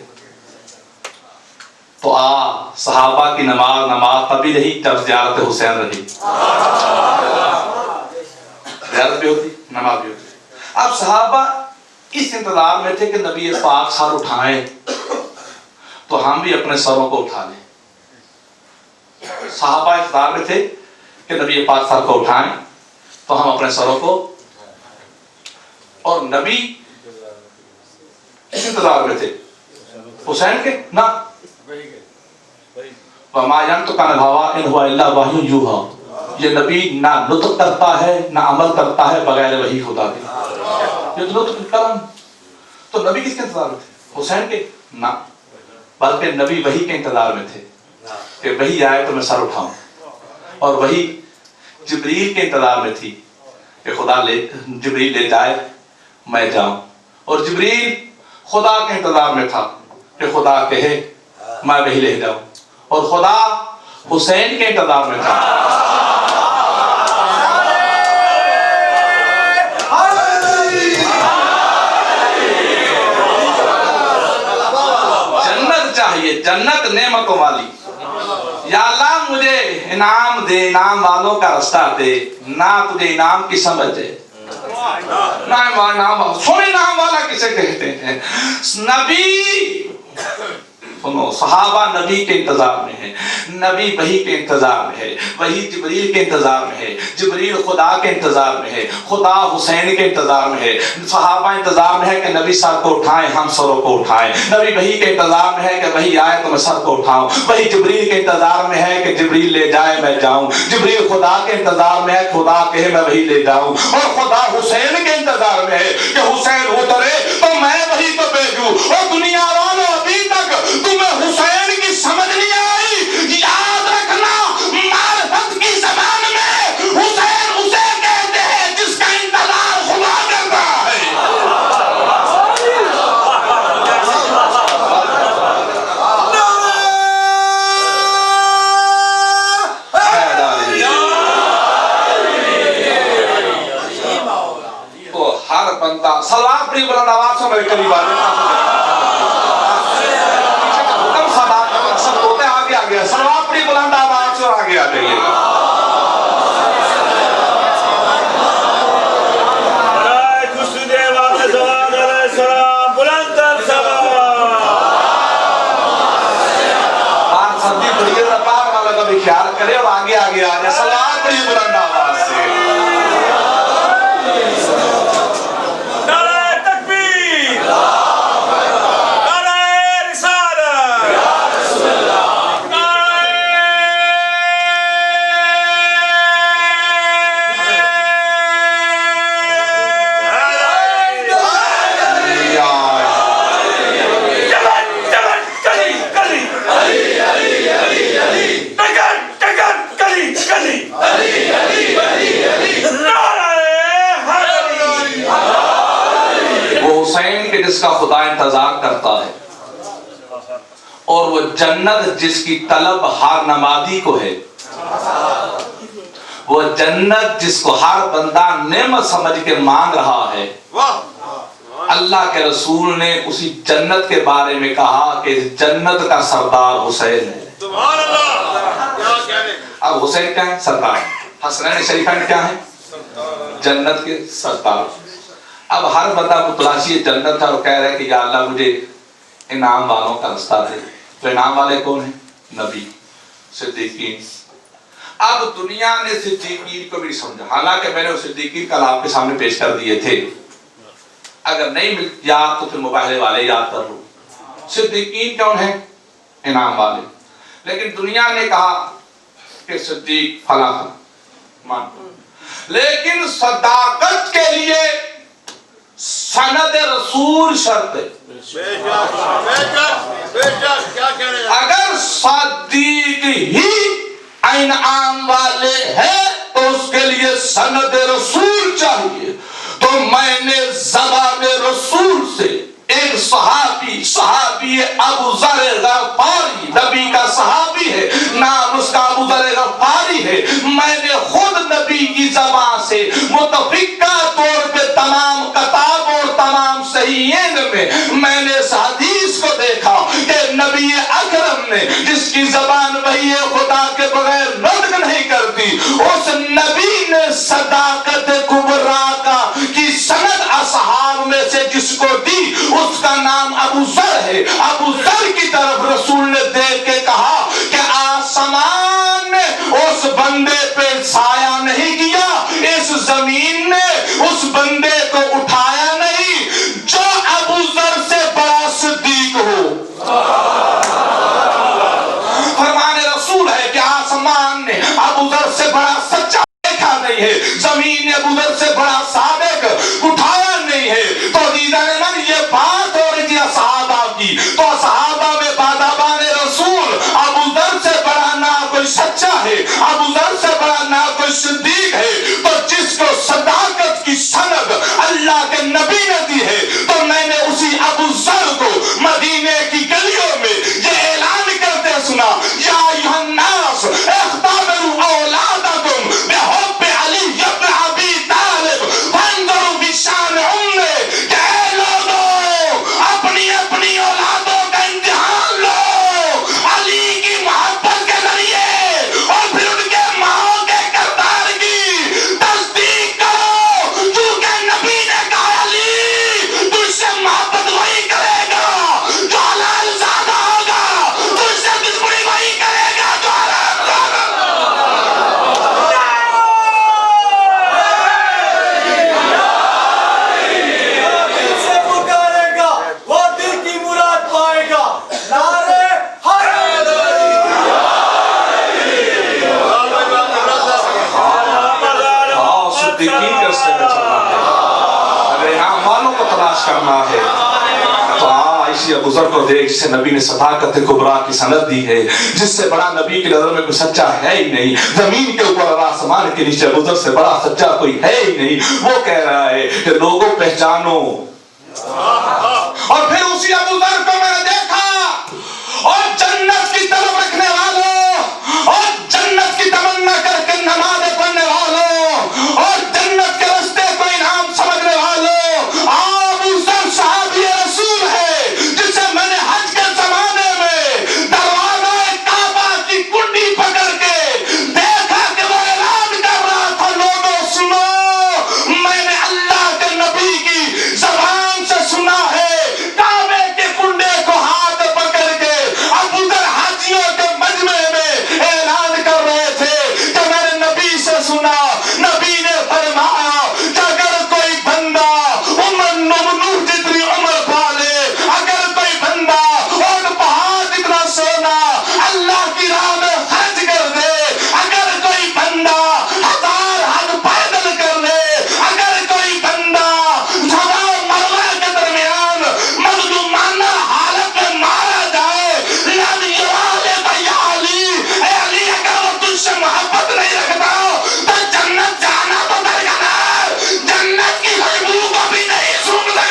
تو صحابہ کی نماز تبھی رہی جب زیارت حسین رہی. زیارت بھی ہوتی، نماز بھی ہوتی. اب صحابہ اس انتظار میں تھے کہ نبی پاک سر اٹھائیں تو ہم بھی اپنے سروں کو اٹھا لیں. صحابہ انتظار میں تھے کہ نبی پاک سر کو اٹھائیں تو ہم اپنے سروں کو، اور نبی اس انتظار میں تھے حسین کے نہ. وَمَا يَنْطِقُ عَنِ الْهَوَىٰ إِنْ هُوَ إِلَّا وَحْيٌ يُوحَىٰ. یہ نبی نہ نطق کرتا ہے نہ عمل کرتا ہے بغیر وحی خدا کے. یہ نطق کلام. تو نبی کس کے انتظار میں تھے؟ حسین کے نہ، بلکہ نبی وحی کے انتظار میں تھے کہ وحی آئے تو میں سر اٹھاؤں. اور وحی جبریل کے انتظار میں تھی کہ خدا جبریل لے جائے میں جاؤں. اور جبریل خدا کے انتظار میں تھا کہ خدا کہے میں وحی لے جاؤں. اور خدا حسین کے انتظار میں تھا. جنت چاہے چاہیے جنت نعمتوں والی. یا اللہ مجھے انعام دے, انعام والوں کا رستہ دے, نہ تجھے انعام کی سمجھ دے. انعام والا کسے کہتے ہیں؟ نبی سنو, صحابہ نبی کے انتظار میں ہے, نبی وحی کے انتظار میں ہے, وحی جبریل کے انتظار میں ہے, جبریل خدا کے انتظار میں ہے, خدا حسین کے انتظار میں ہے, صحابہ انتظار میں ہے کہ نبی سر کو اٹھائیں ہم سروں کو اٹھائیں, نبی وحی کے انتظار میں ہے کہ وحی آئے تو میں سر کو اٹھاؤں, وحی جبریل کے انتظار میں ہے کہ جبریل لے جائے میں جاؤں, جبریل خدا کے انتظار میں ہے خدا کہے میں وحی لے جاؤں, اور خدا حسین کے انتظار میں ہے کہ حسین اترے تو میں وحی کو بھیجوں. اور دنیا والوں ابھی تک تمہیں حسین کی سمجھ نہیں آئی. یاد رکھنا معرفت کی زبان میں حسین اسے کہتے ہیں جس کا انتظار خدا کرتا ہے. تو ہر بندہ سلوات پڑھی بلند آواز سے میرے قریب سلوات پڑھی بلند آواز سے اور آگے آ جائیے گا. سردی پڑھیے پار والا کا بھی خیال کرے اور آگے آگے آ جائے. سلوات پڑھی بلند آواز سے. جس کا خدا انتظار کرتا ہے اور وہ جنت جس کی طلب ہر نمازی کو ہے, وہ جنت جس کو ہر بندہ نعمت سمجھ کے مانگ رہا ہے. اللہ کے رسول نے اسی جنت کے بارے میں کہا کہ جنت کا سردار حسین ہے. اب حسین کیا ہے؟ سردار. حسنین شریفین کیا ہے؟ جنت کے سردار. اب ہر بندہ کو تلاشی جنت ہے اور کہہ رہے کہ یا اللہ مجھے انعام والوں کا رستہ دے. تو انعام والے کون ہیں؟ نبی, صدیقین. اب دنیا نے صدیقین کو بھی سمجھا, حالانکہ میں نے وہ صدیقین کل آپ کے سامنے پیش کر دیے تھے. اگر نہیں یاد تو پھر موبائل والے یاد کر لو. صدیقین کون ہیں؟ انعام والے. لیکن دنیا نے کہا کہ صدیق فلاں مان, لیکن صداقت کے لیے سند رسول شرط ہے. اگر صدیق ہی انعام والے ہیں تو اس کے لیے سند رسول چاہیے. تو میں نے زبان رسول سے ایک صحابی ابو ذر غفاری, نبی کا صحابی ہے, نام اس کا ابو ذر غفاری ہے, میں نے خود نبی کی زبان سے متفقہ طور پہ تمام کتاب اور تمام صحیحین میں نے اس حدیث کو دیکھا کہ نبی اکرم نے جس کی زبان وحی خدا کے بغیر نطق نہیں کرتی, اس نبی نے صداقت کبریٰ کی سند اصحاب میں سے جس کو دی اس کا نام ابو ذر ہے. ابو ذر کی طرف رسول نے دیکھ کے کہا کہ آسمان نے اس بندے پہ سایہ نہیں کیا, اس زمین نے اس بندے کو اٹھایا نہیں جو ابو ذر سے بڑا صدیق ہو. فرمان رسول ہے کہ آسمان نے ابو ذر سے بڑا سچا دیکھا نہیں ہے, زمین نے ابو ذر سے بڑا صادق اٹھایا نہیں ہے. تو دیدان من یہ بات ہو رہی تھی صحابہ کی, تو صحابہ میں بادابان رسول ابو ذر سے بڑا نہ کوئی سچا ہے, ابو ذر سے بڑا نہ کوئی صدیق ہے. تو جس کو صداقت کی سند اللہ کے نبی نے دی ہے, تو میں نے اسی ابو ذر کو مدینے کی گلیوں میں یہ اعلان کرتے سنا, یا ایھا الناس اختبروا اولادکم بحب علی ابن ابی طالب فانظروا بشان امہ, کہ اے لوگوں اپنی اپنی اولادوں کا امتحان لو کرنا ہے. تو عائشہ ابوذر کو دیکھ جسے نبی نے صداقت کبریٰ کی سند دی ہے, جس سے بڑا نبی کی نظر میں کوئی سچا ہے ہی نہیں, زمین کے اوپر اور آسمان کے نیچے ابوذر سے بڑا سچا کوئی ہے ہی نہیں. وہ کہہ رہا ہے کہ لوگوں پہچانو. اور پھر اسی ابوذر کو میں نے دیکھا, اور جنت کی طرف رکھنے والوں اور جنت کی تمنا کر کے نمازیں پڑھنے والوں اور جنت کے راستے کو انعام سمجھنے والوں, ابوذر صحابی رسول ہے جسے میں نے حج کے زمانے میں دروازہ کعبہ کی کنڈی پکڑ کے دیکھا کہ وہ اعلان کر رہا تھا, لوگوں سنو, میں نے اللہ کے نبی کی زبان سے سنا ہے. کعبے کے کنڈے کو ہاتھ پکڑ کے ابوذر حاجیوں کے مجمع میں اعلان کر رہے تھے کہ میں نے نبی سے سنا. نبی نے فرمایا کہ اگر کوئی بندہ عمر نوح جتنی عمر پالے, اگر کوئی بندہ اور پہاڑ جتنا سونا اللہ کی راہ میں خرچ کر دے, اگر کوئی بندہ 1000 حج پیدل کر لے, اگر کوئی بندہ صفا و مروہ کے درمیان مظلومانہ حالت میں مارا جائے, لن یرالک یا علی, اے علی اگر وہ تجھ سے محبت نہیں رکھتا تو جنت جانا تو درکنار, جنت کی خوشبو کو بھی نہیں سونگھ سکتا.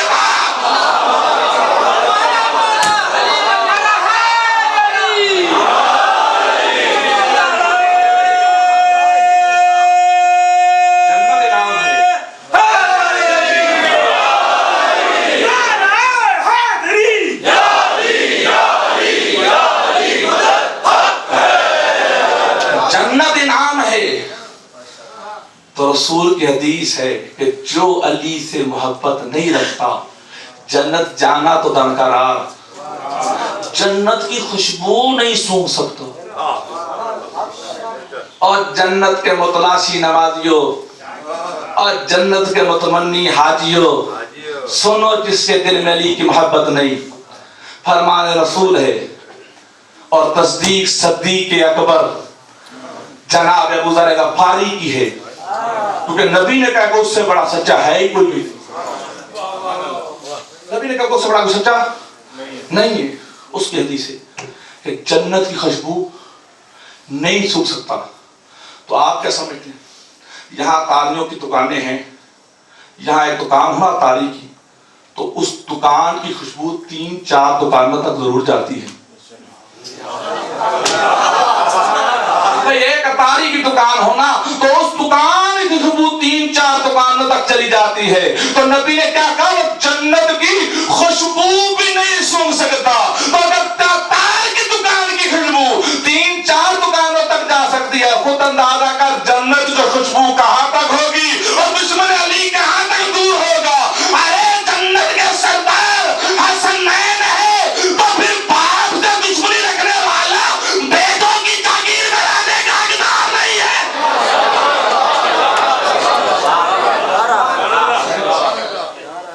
جنت نام ہے. جنت نام ہے. تو رسول کی حدیث ہے کہ جو علی سے محبت نہیں رکھتا جنت جانا تو درکنار, جنت کی خوشبو نہیں سونگھ سکتا. اور جنت کے متلاشی نمازیوں اور جنت کے متمنی حاجیوں, سنو جس کے دل میں علی کی محبت نہیں, فرمان رسول ہے اور تصدیق صدیق اکبر جناب ابوذر غفاری کی ہے, کیونکہ نبی نے کہا کہ اس سے بڑا سچا ہے ہی کوئی بھی. نبی نے کہا کہ اس سے بڑا کوئی سچا نہیں ہے. اس کی حدیث ہے کہ جنت کی خوشبو نہیں سونگھ سکتا. تو آپ کیا سمجھتے ہیں, یہاں تالیوں کی دکانیں ہیں, یہاں ایک دکان ہوا تالی کی, تو اس دکان کی خوشبو 3-4 دکانوں تک ضرور جاتی ہے. ایک اتاری کی دکان ہونا تو اس دکان کی خوشبو 3-4 دکانوں تک چلی جاتی ہے. تو نبی نے کیا کہا, وہ جنت کی خوشبو بھی نہیں سونگھ سکتا. تو اگر تار کی دکان کی خوشبو 3-4 دکانوں تک جا سکتی ہے, خود اندازہ کر جنت جو خوشبو کہاں تک ہوگی اور دشمن علی کہاں تک دور ہوگا. ارے جنت کے سردار حسنین ہے تو پھر باپ سے دشمنی رکھنے والا بیٹوں کی جاگیر کرانے کا حقدار نہیں ہے.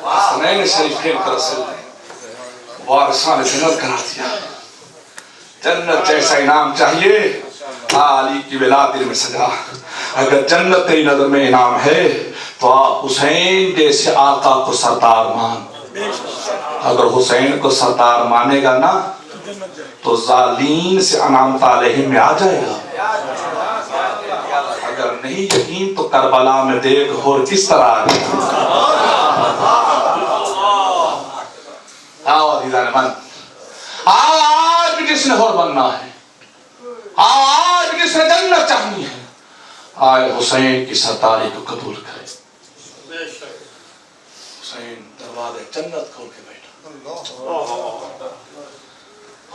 حسنین شریفین کا رسول وارثان جنت کرا دیا. جنت جیسا انعام چاہیے, علی کی ولادت دل میں سجا. اگر جنت تیری نظر میں انعام ہے تو آپ حسین جیسے آقا کو سردار مان. اگر حسین کو سردار مانے گا نا تو ظالین سے انعامت علیہم میں آ جائے گا. اگر نہیں یقین تو کربلا میں دیکھ اور کس طرح آ گیا. آؤ عزیزان من, آؤ آج بھی جس نے اور بننا ہے, آؤ آج بھی جس نے جنت چاہنی ہے, آئے حسین کی سرداری کو قبول کرے. حسین دروازے جنت کھول کے بیٹھا.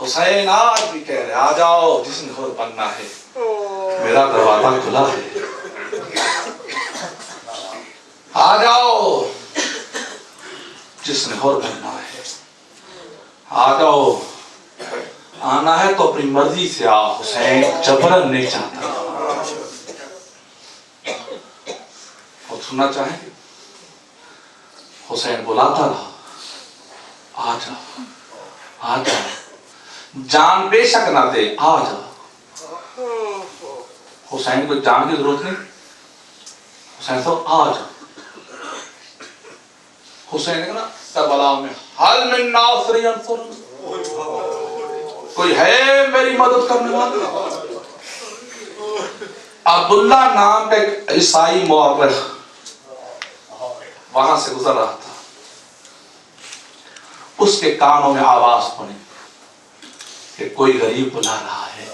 حسین آج بھی کہہ رہے, آ جاؤ جس نے اور بننا ہے, میرا دروازہ کھلا ہے. آ جاؤ جس نے اور بننا ہے, آ جاؤ. آنا ہے تو اپنی مرضی سے آ, حسین جبرن نہیں چاہتا. اور سننا چاہیں گے, حسین بلاتا رہا, آ جا آ جا, جان بے شک نہ دے, آ جا. حسین کو جان کی ضرورت نہیں, حسین تو آ جا. حسین نے کہا کربلا میں حل من ناصر ینصرنی، کوئی ہے میری مدد کرنے والا؟ عبداللہ نام کا ایک عیسائی مورخ وہاں سے گزر رہا تھا، اس کے کانوں میں آواز پڑی کہ کوئی غریب بلا رہا ہے۔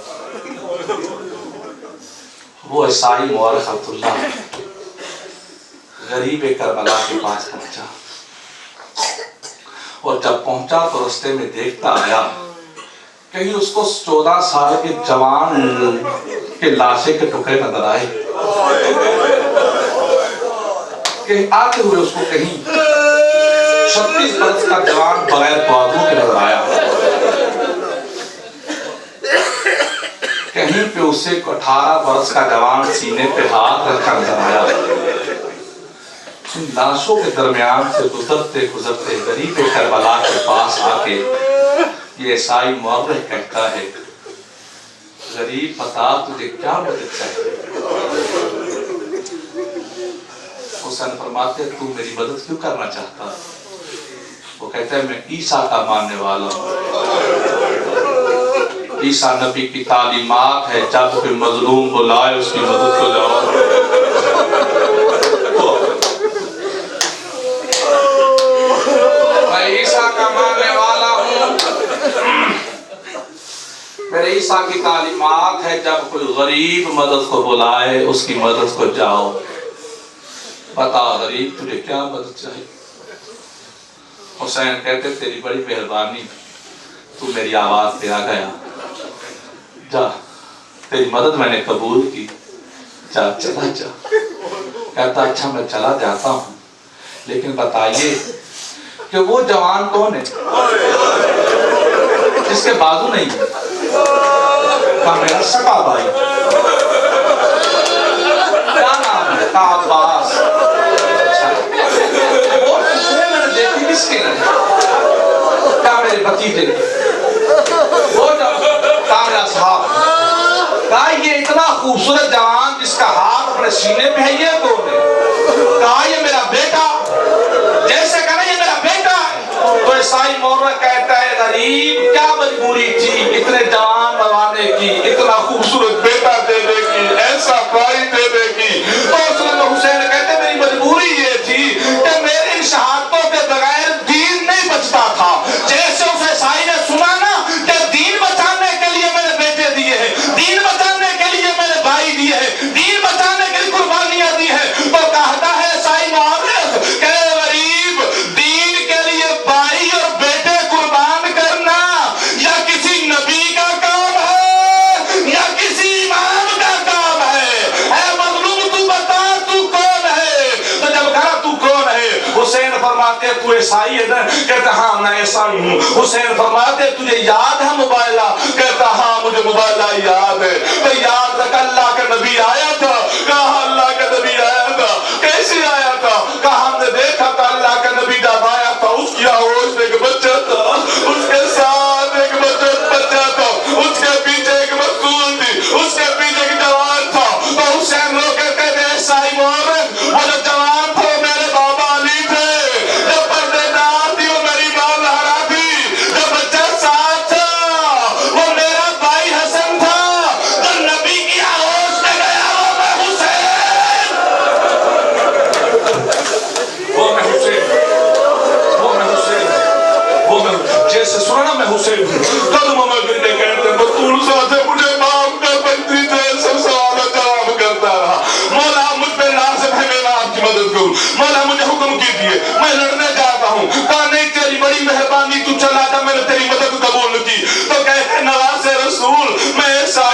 وہ عیسائی مورخ عبداللہ غریب کربلا کے پاس پہنچا، اور جب پہنچا تو رستے میں دیکھتا آیا کہیں اس کو 14 سال کے جوان کے لاشے کے ٹکڑے نظر آئے، کہ آتے ہوئے اس کو کہیں 36 برس کا جوان بغیر بازو کے نظر آیا، کہیں پہ اسے 18 برس کا جوان سینے پہ ہاتھ رکھا نظر آیا۔ ان لاشوں کے درمیان سے گزرتے گزرتے غریب کربلا کے پاس آ کے یہ عیسائی مورخ کہتا ہے، غریب بتا تجھے کیا مدد چاہیے؟ حسین فرماتے تو میری مدد کیوں کرنا چاہتا؟ وہ کہتا ہے میں عیسیٰ کا ماننے والا ہوں، عیسیٰ نبی کی تعلیمات ہے جب کوئی مظلوم بلائے اس کی مدد کو جاؤ۔ میں عیسیٰ کا ماننے والا ہوں، میرے عیسیٰ کی تعلیمات ہے جب کوئی غریب مدد کو بلائے اس کی مدد کو جاؤ۔ بتا غریب تجھے کیا مدد چاہیے؟ حسین کہتے تیری بڑی مہربانی، تو میری آواز پہ آ گیا، جا تیری مدد میں نے قبول کی، جا چلا جا۔ کہتا اچھا میں چلا جاتا ہوں، لیکن بتائیے کہ وہ جوان کون ہے جس کے بازو نہیں ہے؟ کہا میرا سگا بھائی۔ کیا نام ہے؟ کہا عباس۔ وہ تصویر میں نے دیکھی کس کے لیے؟ کہا میرے بھتیجے کی۔ وہ کہا میرا صاحب۔ کہا یہ اتنا خوبصورت جوان جس کا ہاتھ اپنے سینے پہ ہے یہ کون ہے؟ کہا یہ میرا بیٹا۔ جیسے کہا یہ میرا بیٹا ہے۔ تو عیسائی مورخ کہتا ہے غریب کیا مجبوری تھی اتنے جوان بنانے کی، اتنا خوبصورت بیٹا دینے کی، ایسا بھائی دینے کی؟ تو حسین کہتے میری مجبوری یہ تھی کہ میری شہادتوں کے بغیر دین نہیں بچتا تھا۔ جیسے اس عیسائی نے سنا نا کہ دین بچانے کے لیے میں نے بیٹے دیے ہیں، دین بچانے کے لیے میں نے بھائی دیے ہیں، دین بچانے کے لیے قربانیاں دی ہیں، تو کہتا ہے عیسائی مورخ کہ غریب دین کے لیے بھائی اور بیٹے قربان کرنا یا کسی نبی کا کام ہے یا کسی امام کا کام ہے؟ اے مظلوم تو بتا تو کون ہے؟ تو جب کہا تو کون ہے، حسین فرماتے تو عیسائی ہے نا؟ کہتا ہاں میں عیسائی ہوں۔ حسین فرماتے تجھے یاد ہے موبائلہ؟ کہتا ہاں مجھے موبائلہ یاد ہے۔ تو یاد رکھ اللہ کا نبی آیا تھا؟ کہا اللہ کا نبی آیا تھا۔ کیسے آیا تھا؟ کہا ہم نے دیکھا تھا اللہ کا نبی جب آیا تھا اس کی آغوش میں ایک بچہ تھا، اس کے ساتھ ایک بچہ تھا، اس کے پیچھے ایک مقتول تھی، اس کے پیچھے ایک جوان تھا۔ تو حسین رو کے کہتے ہیں عیسائی مورخ وہ جو جوان تھے میرے بابا علی تھے، جو پردے دار تھی وہ میری ماں زہرا تھی، جو بچہ ساتھ تھا وہ میرا بھائی حسن تھا، جو نبی کی آغوش میں گیا وہ میں حسین، وہ میں حسین، وہ میں حسین، وہ میں جیسے سنا نا میں حسین قدموں میں گرنے کہتے ہیں بطول ساتھے مجھے معاف کر بنتی تھے سب سوالہ جواب کرتا رہا۔ مولا مجھ پہ لازم ہے میں آپ کی مدد کروں، مولا مجھے حکم کیجئے میں لڑنے جاتا ہوں۔ کہا نہیں تیری بڑی مہربانی تو چلا جا، میں نے تیری مدد قبول کی۔ تو کہتے ہیں نواز رسول میں ایسا